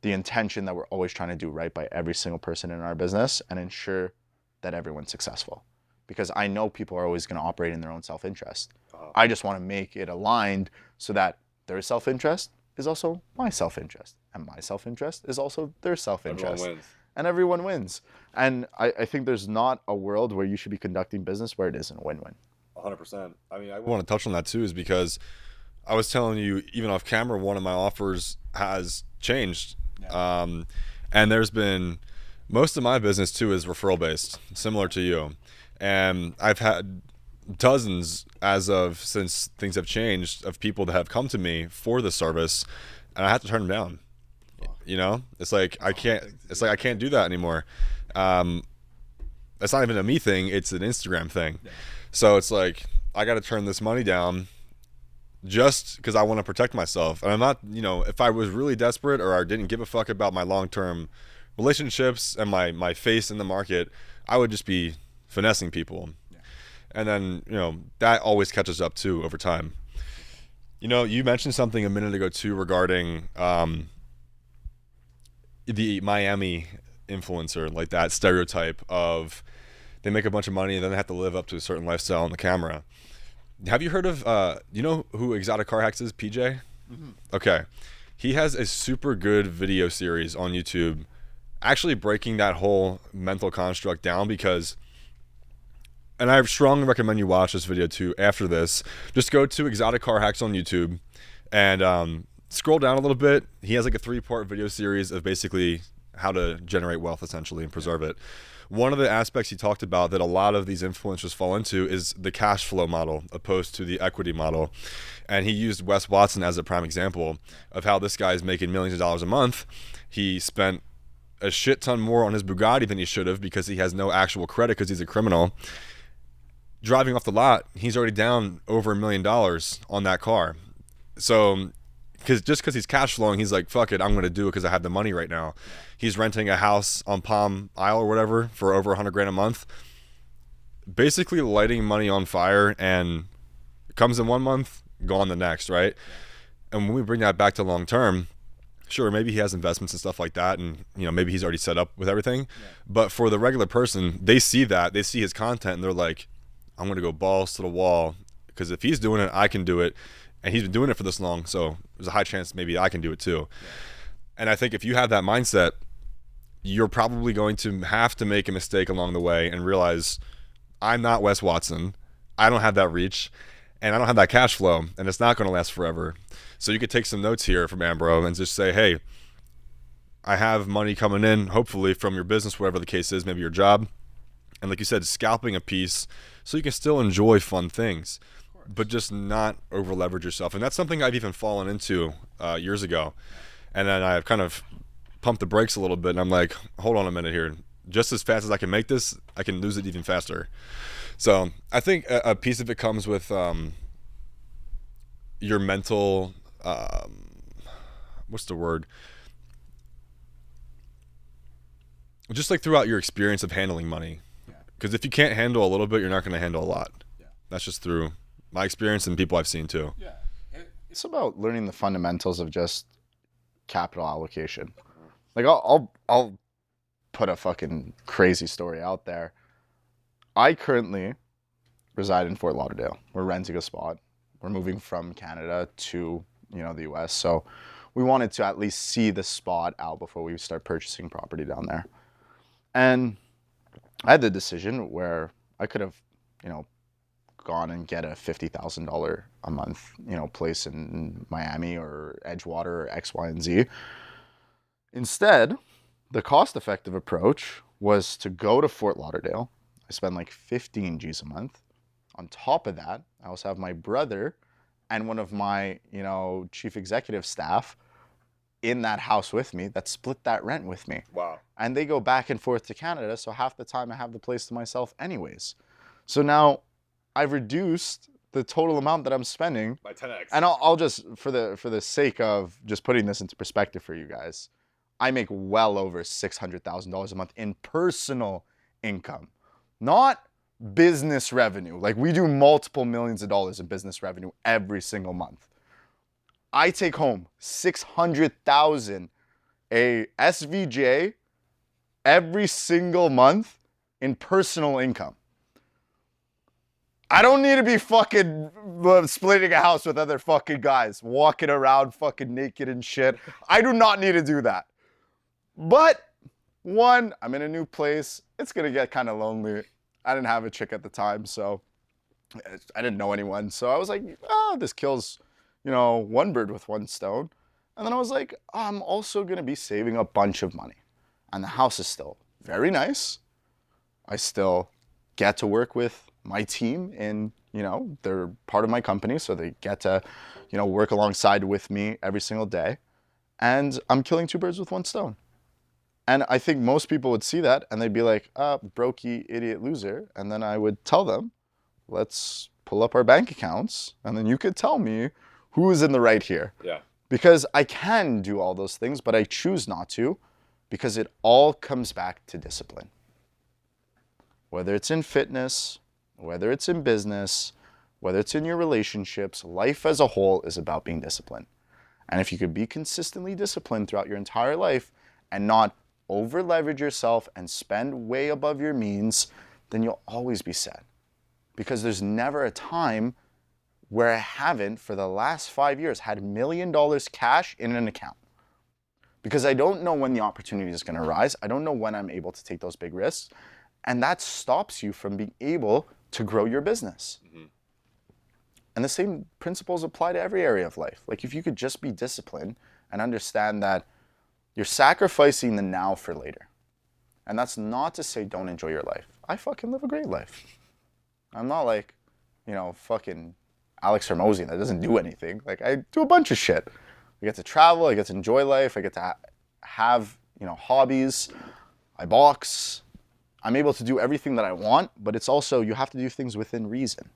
the intention that we're always trying to do right by every single person in our business and ensure that everyone's successful. Because I know people are always going to operate in their own self-interest. I just want to make it aligned so that their self-interest is also my self-interest, and my self-interest is also their self-interest. Everyone wins. And everyone wins. And I think there's not a world where you should be conducting business where it isn't a win-win. 100%. I mean, I want to touch on that too, is because I was telling you, even off camera, one of my offers has changed. Yeah. And there's been, most of my business too is referral based, similar to you. And I've had dozens since things have changed of people that have come to me for the service, and I have to turn them down. You know, it's like I can't. It's like I can't do that anymore. That's not even a me thing. It's an Instagram thing. Yeah. So it's like I got to turn this money down just because I want to protect myself. And I'm not, you know, if I was really desperate or I didn't give a fuck about my long-term relationships and my face in the market, I would just be finessing people. Yeah. And then, you know, that always catches up too over time. You know, you mentioned something a minute ago too regarding the Miami influencer, like that stereotype of they make a bunch of money and then they have to live up to a certain lifestyle on the camera. Have you heard of you know who Exotic Car Hacks is? PJ? Mm-hmm. Okay. He has a super good video series on YouTube actually breaking that whole mental construct down, because, and I strongly recommend you watch this video too after this. Just go to Exotic Car Hacks on YouTube and scroll down a little bit. He has like a 3-part video series of basically how to generate wealth essentially and preserve it. One of the aspects he talked about that a lot of these influencers fall into is the cash flow model opposed to the equity model. And he used Wes Watson as a prime example of how this guy is making millions of dollars a month. He spent a shit ton more on his Bugatti than he should have because he has no actual credit because he's a criminal. Driving off the lot, he's already down over $1 million on that car. So because he's cash flowing, he's like, fuck it, I'm going to do it because I have the money right now. He's renting a house on Palm Isle or whatever for over $100,000 a month, basically lighting money on fire, and it comes in 1 month, gone the next, right? And when we bring that back to long term, sure, maybe he has investments and stuff like that, and you know, maybe he's already set up with everything. But for the regular person, they see that, they see his content, and they're like, I'm going to go balls to the wall, because if he's doing it, I can do it. And he's been doing it for this long, so there's a high chance maybe I can do it too. Yeah. And I think if you have that mindset, you're probably going to have to make a mistake along the way and realize, I'm not Wes Watson, I don't have that reach, and I don't have that cash flow, and it's not going to last forever. So you could take some notes here from Ambro and just say, hey, I have money coming in, hopefully from your business, whatever the case is, maybe your job. And like you said, scalping a piece so you can still enjoy fun things, but just not over leverage yourself. And that's something I've even fallen into years ago. And then I've kind of pumped the brakes a little bit, and I'm like, hold on a minute here. Just as fast as I can make this, I can lose it even faster. So I think a piece of it comes with your mental, what's the word? Just like throughout your experience of handling money. Because if you can't handle a little bit, you're not going to handle a lot. Yeah. That's just through my experience and people I've seen too. Yeah, it's about learning the fundamentals of just capital allocation. Like I'll put a fucking crazy story out there. I currently reside in Fort Lauderdale. We're renting a spot. We're moving from Canada to, you know, the US. So we wanted to at least see the spot out before we start purchasing property down there. And I had the decision where I could have, you know, gone and get a $50,000 a month, you know, place in Miami or Edgewater or X, Y, and Z. Instead, the cost-effective approach was to go to Fort Lauderdale. I spend like 15 G's a month. On top of that, I also have my brother and one of my, you know, chief executive staff in that house with me that split that rent with me. Wow. And they go back and forth to Canada, so half the time I have the place to myself anyways. So now I've reduced the total amount that I'm spending by 10x. And I'll just, for the sake of just putting this into perspective for you guys, I make well over $600,000 a month in personal income, not business revenue. Like, we do multiple millions of dollars in business revenue every single month. I take home $600,000 a SVJ every single month in personal income. I don't need to be fucking splitting a house with other fucking guys, walking around fucking naked and shit. I do not need to do that. But one, I'm in a new place. It's gonna get kind of lonely. I didn't have a chick at the time, so I didn't know anyone. So I was like, oh, this kills, you know, one bird with one stone. And then I was like, I'm also gonna be saving a bunch of money. And the house is still very nice. I still get to work with my team and, you know, they're part of my company, so they get to, you know, work alongside with me every single day. And I'm killing two birds with one stone. And I think most people would see that and they'd be like, brokey, idiot, loser. And then I would tell them, let's pull up our bank accounts and then you could tell me who is in the right here. Yeah. Because I can do all those things, but I choose not to because it all comes back to discipline. Whether it's in fitness, whether it's in business, whether it's in your relationships, life as a whole is about being disciplined. And if you could be consistently disciplined throughout your entire life and not over leverage yourself and spend way above your means, then you'll always be set. Because there's never a time where I haven't, for the last 5 years, had $1 million cash in an account. Because I don't know when the opportunity is going to arise. I don't know when I'm able to take those big risks. And that stops you from being able to grow your business. Mm-hmm. And the same principles apply to every area of life. Like if you could just be disciplined and understand that you're sacrificing the now for later. And that's not to say don't enjoy your life. I fucking live a great life. I'm not like, you know, fucking Alex Hermosi that doesn't do anything. Like I do a bunch of shit. I get to travel, I get to enjoy life, I get to have, you know, hobbies, I box. I'm able to do everything that I want, but it's also, you have to do things within reason.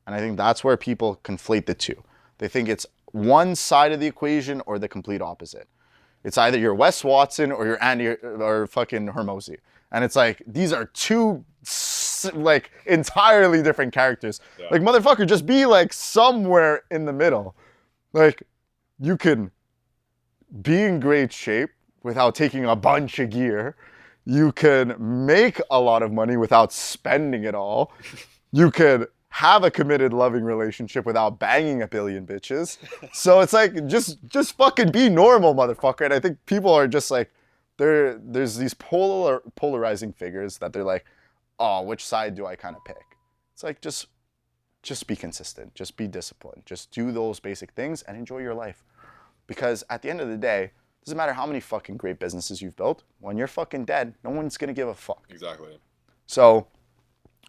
And I think that's where people conflate the two. They think it's one side of the equation or the complete opposite. It's either you're Wes Watson or you're Andy or fucking Hermosi. And it's like, these are two like entirely different characters. Yeah. Like motherfucker, just be like somewhere in the middle. Like you can be in great shape without taking a bunch of gear. You can make a lot of money without spending it all. You could have a committed, loving relationship without banging a billion bitches. So it's like, just fucking be normal, motherfucker. And I think people are just like, there's these polarizing figures that they're like, oh, which side do I kind of pick? It's like, just be consistent. Just be disciplined. Just do those basic things and enjoy your life. Because at the end of the day, doesn't matter how many fucking great businesses you've built. When you're fucking dead, no one's gonna give a fuck. Exactly. So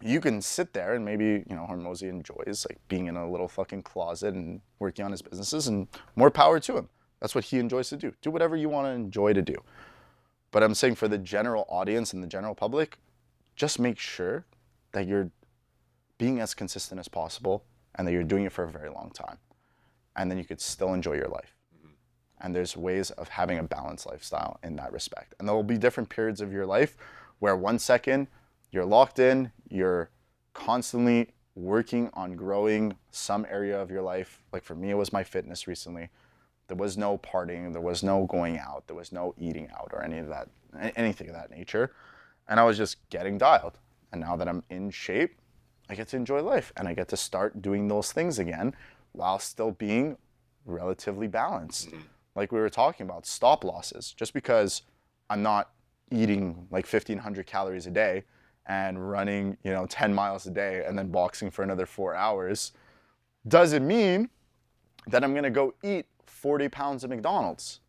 you can sit there and maybe, you know, Hormozy enjoys like being in a little fucking closet and working on his businesses, and more power to him. That's what he enjoys to do. Do whatever you want to enjoy to do. But I'm saying for the general audience and the general public, just make sure that you're being as consistent as possible and that you're doing it for a very long time. And then you could still enjoy your life. And there's ways of having a balanced lifestyle in that respect. And there will be different periods of your life where 1 second you're locked in, you're constantly working on growing some area of your life. Like for me, it was my fitness recently. There was no partying, there was no going out, there was no eating out or anything of that nature. And I was just getting dialed. And now that I'm in shape, I get to enjoy life and I get to start doing those things again while still being relatively balanced. Mm-hmm. Like we were talking about, stop losses. Just because I'm not eating like 1,500 calories a day and running, 10 miles a day and then boxing for another 4 hours doesn't mean that I'm gonna go eat 40 pounds of McDonald's.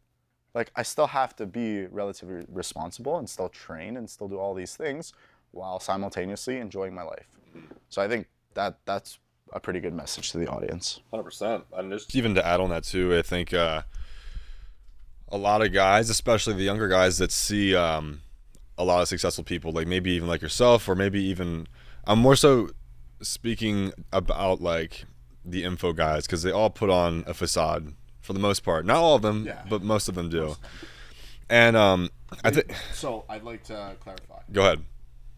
Like I still have to be relatively responsible and still train and still do all these things while simultaneously enjoying my life. So I think that's a pretty good message to the audience. 100%. And just even to add on that too, I think a lot of guys, especially the younger guys that see a lot of successful people, like maybe even like yourself, or maybe even, I'm more so speaking about like the info guys, because they all put on a facade for the most part. Not all of them, yeah, but most of them do. And I think. So I'd like to clarify. Go ahead.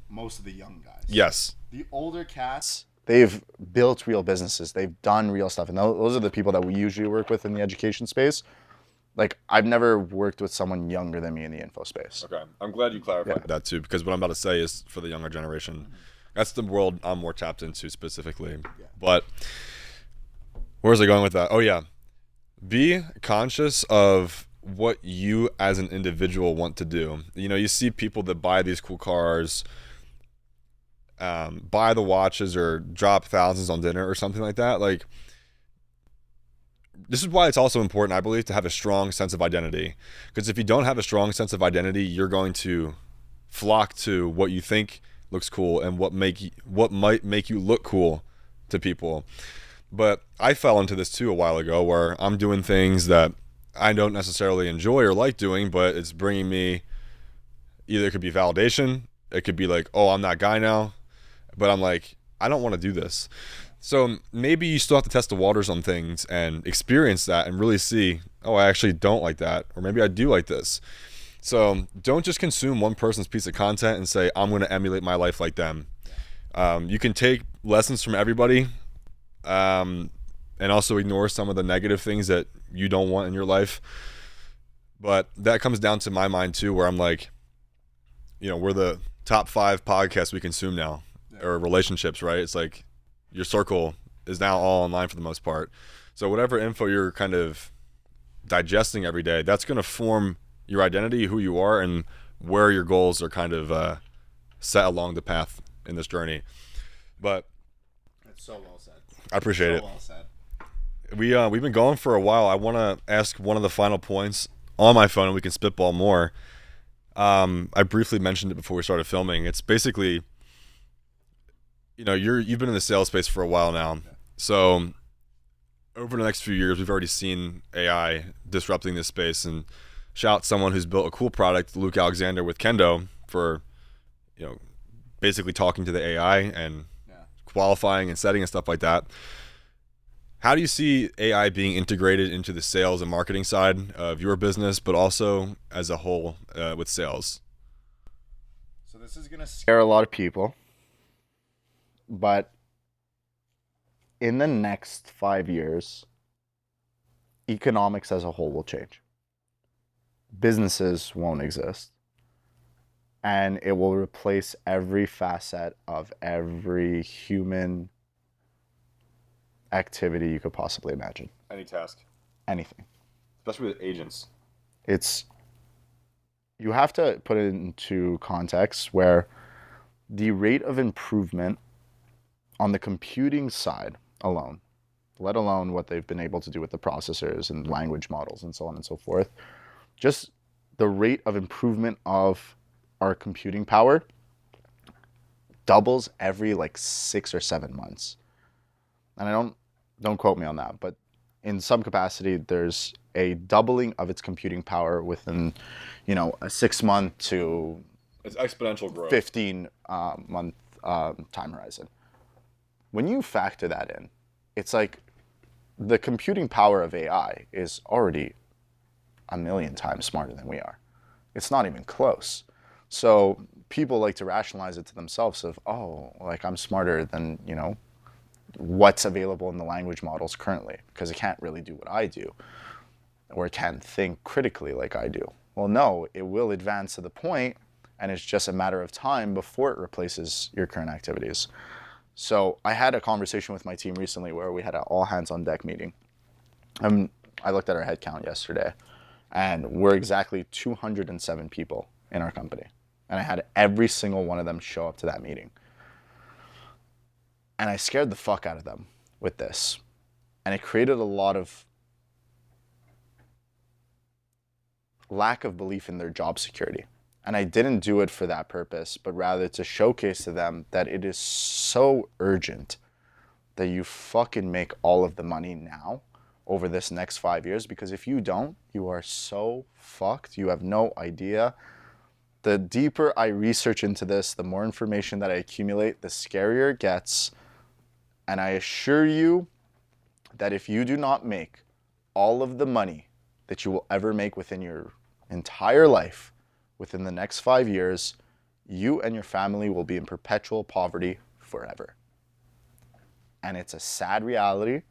Most of the young guys. Yes. The older cats. They've built real businesses. They've done real stuff. And those are the people that we usually work with in the education space. Like, I've never worked with someone younger than me in the info space. Okay. I'm glad you clarified that too, because what I'm about to say is for the younger generation. Mm-hmm. That's the world I'm more tapped into specifically. Yeah. But where's I going with that? Oh, yeah. Be conscious of what you as an individual want to do. You see people that buy these cool cars, buy the watches, or drop thousands on dinner or something like that. Like, this is why it's also important, I believe, to have a strong sense of identity. Because if you don't have a strong sense of identity, you're going to flock to what you think looks cool and what might make you look cool to people. But I fell into this too a while ago, where I'm doing things that I don't necessarily enjoy or like doing, but it's bringing me, either it could be validation, it could be like, oh, I'm that guy now, but I'm like, I don't want to do this. So maybe you still have to test the waters on things and experience that and really see, oh, I actually don't like that, or maybe I do like this. So don't just consume one person's piece of content and say, I'm going to emulate my life like them. You can take lessons from everybody, and also ignore some of the negative things that you don't want in your life. But that comes down to my mind too, where I'm like, we're the top 5 podcasts we consume now, or relationships, right? It's like your circle is now all online for the most part. So whatever info you're kind of digesting every day, that's going to form your identity, who you are, and where your goals are kind of set along the path in this journey. But That's so well said. I appreciate it. Well said. We've been going for a while. I want to ask one of the final points on my phone, and we can spitball more. I briefly mentioned it before we started filming. It's basically, you've been in the sales space for a while now. So over the next few years, we've already seen AI disrupting this space. And shout out someone who's built a cool product, Luke Alexander with Kendo, for basically talking to the AI and qualifying and setting and stuff like that. How do you see AI being integrated into the sales and marketing side of your business, but also as a whole with sales? So this is going to scare a lot of people, but in the next 5 years, economics as a whole will change. Businesses won't exist, and it will replace every facet of every human activity you could possibly imagine. Any task. Anything. Especially with agents. You have to put it into context where the rate of improvement on the computing side alone, let alone what they've been able to do with the processors and language models and so on and so forth, just the rate of improvement of our computing power doubles every 6 or 7 months. And don't quote me on that, but in some capacity, there's a doubling of its computing power within, a 6-month to It's exponential growth. 15-month time horizon. When you factor that in, it's like the computing power of AI is already 1,000,000 times smarter than we are. It's not even close. So people like to rationalize it to themselves of, I'm smarter than, what's available in the language models currently, because it can't really do what I do, or it can't think critically like I do. Well, no, it will advance to the point, and it's just a matter of time before it replaces your current activities. So I had a conversation with my team recently where we had an all hands on deck meeting. I looked at our head count yesterday, and we're exactly 207 people in our company. And I had every single one of them show up to that meeting. And I scared the fuck out of them with this. And it created a lot of lack of belief in their job security. And I didn't do it for that purpose, but rather to showcase to them that it is so urgent that you fucking make all of the money now over this next 5 years, because if you don't, you are so fucked. You have no idea. The deeper I research into this, the more information that I accumulate, the scarier it gets. And I assure you that if you do not make all of the money that you will ever make within your entire life within the next 5 years, you and your family will be in perpetual poverty forever. And it's a sad reality,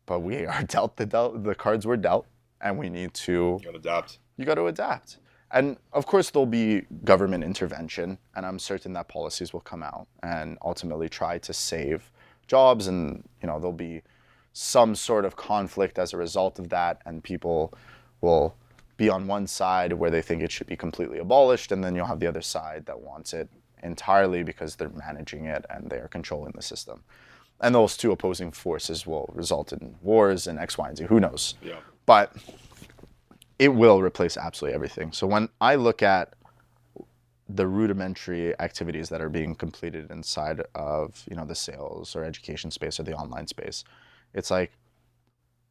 but we are dealt the cards we're dealt, and we need to... You gotta adapt. You got to adapt. And of course, there'll be government intervention, and I'm certain that policies will come out and ultimately try to save jobs, and there'll be some sort of conflict as a result of that, and people will be on one side where they think it should be completely abolished, and then you'll have the other side that wants it entirely because they're managing it and they are controlling the system. And those two opposing forces will result in wars and X, Y, and Z. Who knows? Yeah. But it will replace absolutely everything. So when I look at the rudimentary activities that are being completed inside of, the sales or education space or the online space. It's like,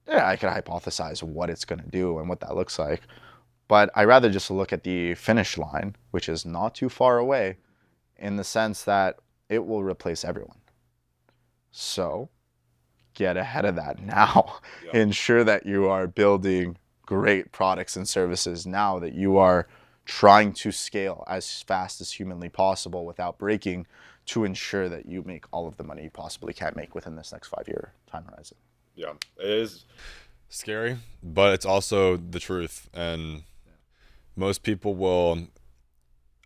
yeah, I could hypothesize what it's going to do and what that looks like, but I rather just look at the finish line, which is not too far away, in the sense that it will replace everyone. So get ahead of that now. Yeah. Ensure that you are building great products and services now, that you are trying to scale as fast as humanly possible without breaking, to ensure that you make all of the money you possibly can make within this next 5-year time horizon. Yeah, it is scary, but it's also the truth. And most people will,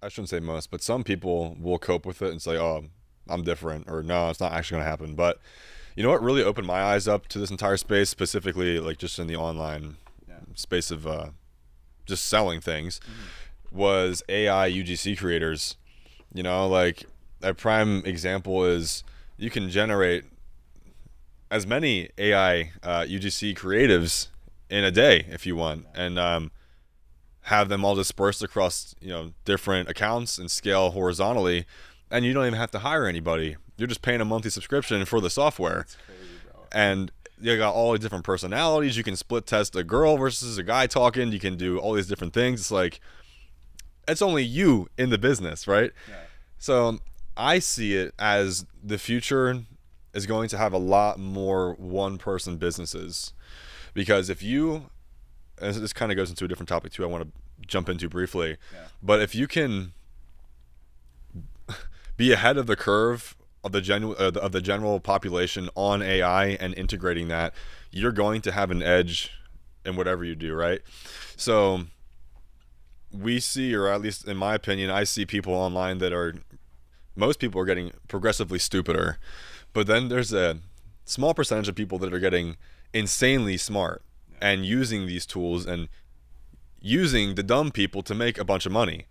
I shouldn't say most, but some people will cope with it and say, oh, I'm different, or no, it's not actually going to happen. But you know what really opened my eyes up to this entire space, specifically like just in the online space of just selling things, was AI UGC creators. Like a prime example is you can generate as many AI UGC creatives in a day if you want, and have them all dispersed across different accounts and scale horizontally, and you don't even have to hire anybody. You're just paying a monthly subscription for the software. That's crazy, bro. And you got all the different personalities. You can split test a girl versus a guy talking. You can do all these different things. It's like, it's only you in the business, right? Yeah. So I see it as the future is going to have a lot more one-person businesses, because if you, and this kind of goes into a different topic too, I want to jump into briefly, but if you can be ahead of the curve of the general population on AI and integrating that, you're going to have an edge in whatever you do, right? So we see, or at least in my opinion, I see people online that most people are getting progressively stupider, but then there's a small percentage of people that are getting insanely smart and using these tools and using the dumb people to make a bunch of money.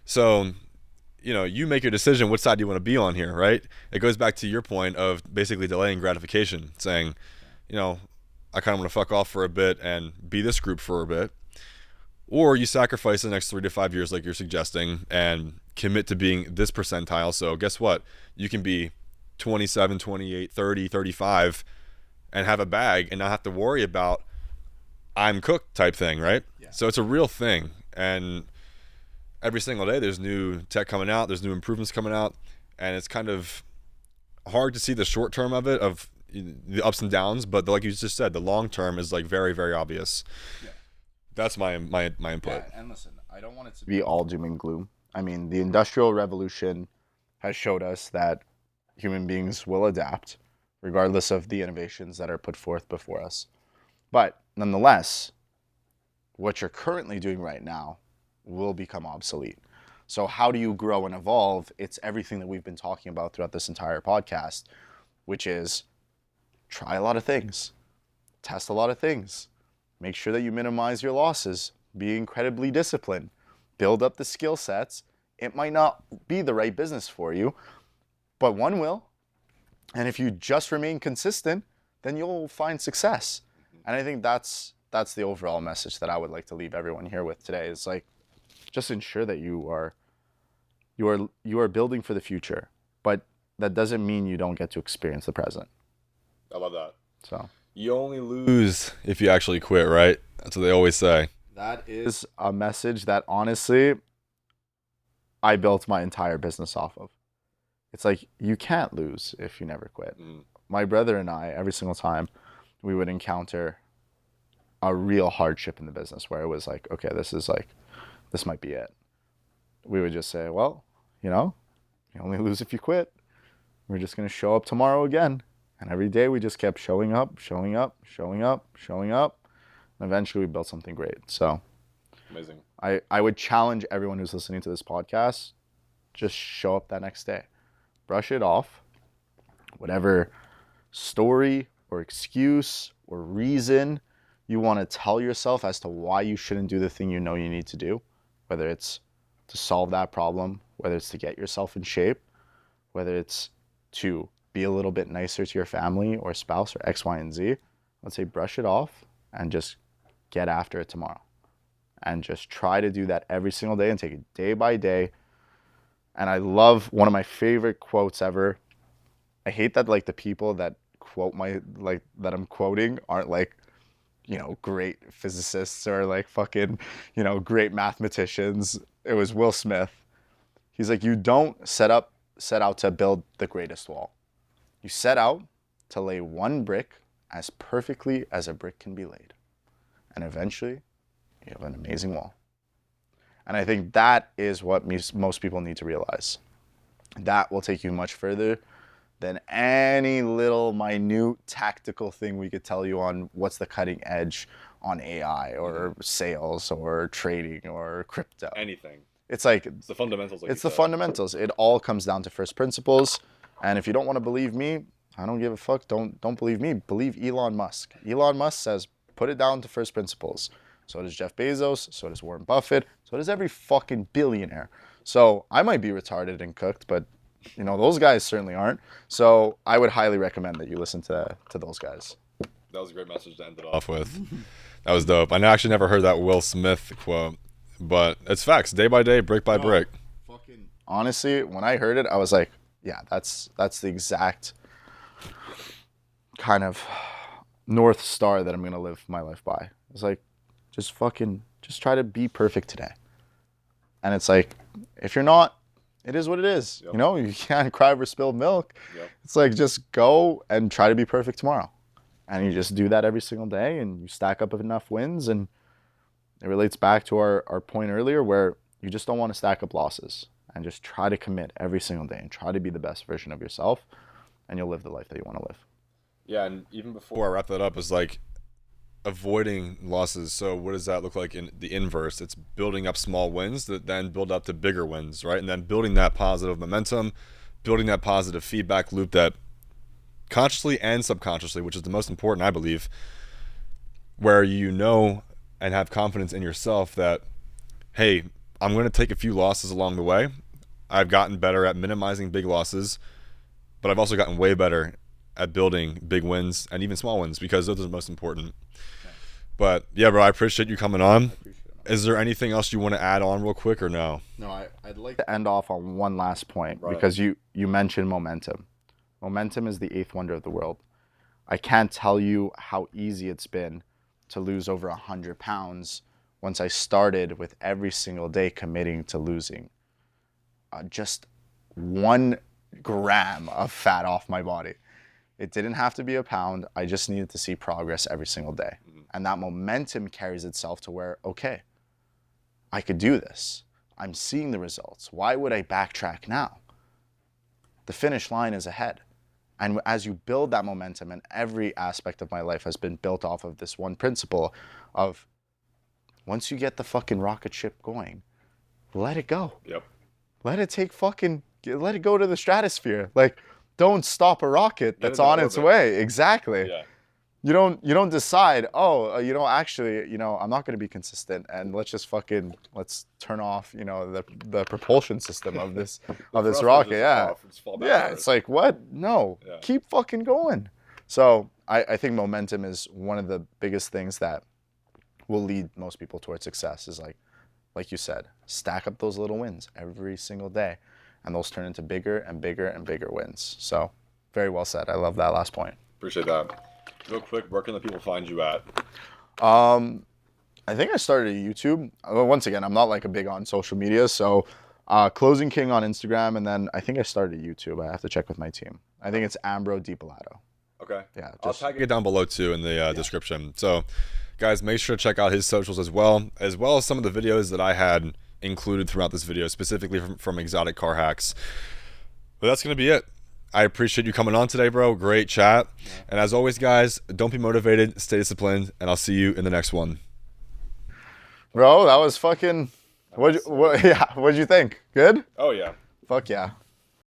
So you make your decision what side you want to be on here, right? It goes back to your point of basically delaying gratification, saying, I kind of want to fuck off for a bit and be this group for a bit. Or you sacrifice the next 3 to 5 years like you're suggesting and commit to being this percentile. So guess what? You can be 27, 28, 30, 35 and have a bag and not have to worry about I'm cooked type thing, right? Yeah. So it's a real thing. And every single day there's new tech coming out, there's new improvements coming out, and it's kind of hard to see the short term of it, of the ups and downs, but like you just said, the long term is like very, very obvious. Yeah. That's my input. Yeah, and listen, I don't want it to be all doom and gloom. I mean, the Industrial Revolution has showed us that human beings will adapt regardless of the innovations that are put forth before us. But nonetheless, what you're currently doing right now will become obsolete. So how do you grow and evolve? It's everything that we've been talking about throughout this entire podcast, which is try a lot of things, test a lot of things, make sure that you minimize your losses, be incredibly disciplined, build up the skill sets. It might not be the right business for you, but one will. And if you just remain consistent, then you'll find success. And I think that's the overall message that I would like to leave everyone here with today, is like, just ensure that you are building for the future, but that doesn't mean you don't get to experience the present. I love that. So you only lose if you actually quit, right? That's what they always say. That is a message that honestly I built my entire business off of. It's like, you can't lose if you never quit. My brother and I, every single time we would encounter a real hardship in the business where it was like, okay, this might be it, we would just say, well, you only lose if you quit. We're just going to show up tomorrow again. And every day we just kept showing up. And eventually we built something great. So amazing. I would challenge everyone who's listening to this podcast, just show up that next day. Brush it off. Whatever story or excuse or reason you want to tell yourself as to why you shouldn't do the thing you know you need to do, whether it's to solve that problem, whether it's to get yourself in shape, whether it's to be a little bit nicer to your family or spouse or X, Y, and Z, let's say brush it off and just get after it tomorrow. And just try to do that every single day and take it day by day, And I love one of my favorite quotes ever. I hate that like the people that quote my like that I'm quoting aren't like, great physicists or like fucking, great mathematicians. It was Will Smith. He's like, you don't set out to build the greatest wall. You set out to lay one brick as perfectly as a brick can be laid. And eventually, you have an amazing wall. And I think that is what most people need to realize. That will take you much further than any little minute tactical thing we could tell you on what's the cutting edge on AI or sales or trading or crypto. Anything. It's like It's the fundamentals. Like it's the fundamentals. It all comes down to first principles. And if you don't want to believe me, I don't give a fuck. Don't believe me. Believe Elon Musk. Elon Musk says put it down to first principles. So does Jeff Bezos. So does Warren Buffett. So does every fucking billionaire. So I might be retarded and cooked, but those guys certainly aren't. So I would highly recommend that you listen to those guys. That was a great message to end it off with. That was dope. I actually never heard that Will Smith quote, but it's facts. Day by day, brick by brick. Fucking honestly, when I heard it, I was like, yeah, that's the exact kind of North Star that I'm gonna live my life by. It's like, just try to be perfect today. And it's like, if you're not, it is what it is. Yep. You can't cry over spilled milk. Yep. It's like, just go and try to be perfect tomorrow. And you just do that every single day and you stack up enough wins. And it relates back to our point earlier where you just don't want to stack up losses and just try to commit every single day and try to be the best version of yourself and you'll live the life that you want to live. Yeah, and even before I wrap that up, is like avoiding losses. So what does that look like in the inverse? It's building up small wins that then build up to bigger wins, right? And then building that positive momentum, building that positive feedback loop that consciously and subconsciously, which is the most important, I believe, where and have confidence in yourself that, hey, I'm going to take a few losses along the way. I've gotten better at minimizing big losses, but I've also gotten way better at building big wins and even small wins because those are the most important. But yeah, bro, I appreciate you coming on. Is there anything else you want to add on real quick or no? No, I'd like to end off on one last point Right. because you mentioned momentum. Momentum is the eighth wonder of the world. I can't tell you how easy it's been to lose over 100 pounds once I started with every single day committing to losing just 1 gram of fat off my body. It didn't have to be a pound. I just needed to see progress every single day. And that momentum carries itself to where, okay, I could do this. I'm seeing the results. Why would I backtrack now? The finish line is ahead. And as you build that momentum, and every aspect of my life has been built off of this one principle of once you get the fucking rocket ship going, let it go. Yep. Let it go to the stratosphere. Like, don't stop a rocket that's on its way. Exactly. Yeah. You don't decide, actually, I'm not going to be consistent and let's turn off, the propulsion system of this rocket. Yeah. Yeah. It's like, what? No, Keep fucking going. So I think momentum is one of the biggest things that will lead most people towards success is like you said, stack up those little wins every single day and those turn into bigger and bigger and bigger wins. So very well said. I love that last point. Appreciate that. Real quick, where can the people find you at? I think I started YouTube. Once again, I'm not like a big on social media, so Closing King on Instagram, and then I think I started YouTube. I have to check with my team. I think it's Ambro Di Pilato. Okay. Yeah. I'll tag it down below too in the description. So, guys, make sure to check out his socials as well as some of the videos that I had included throughout this video, specifically from Exotic Car Hacks. But that's gonna be it. I appreciate you coming on today, bro. Great chat. Yeah. And as always, guys, don't be motivated, stay disciplined, and I'll see you in the next one. Bro, that was fucking... What'd you think? Good? Oh, yeah. Fuck yeah.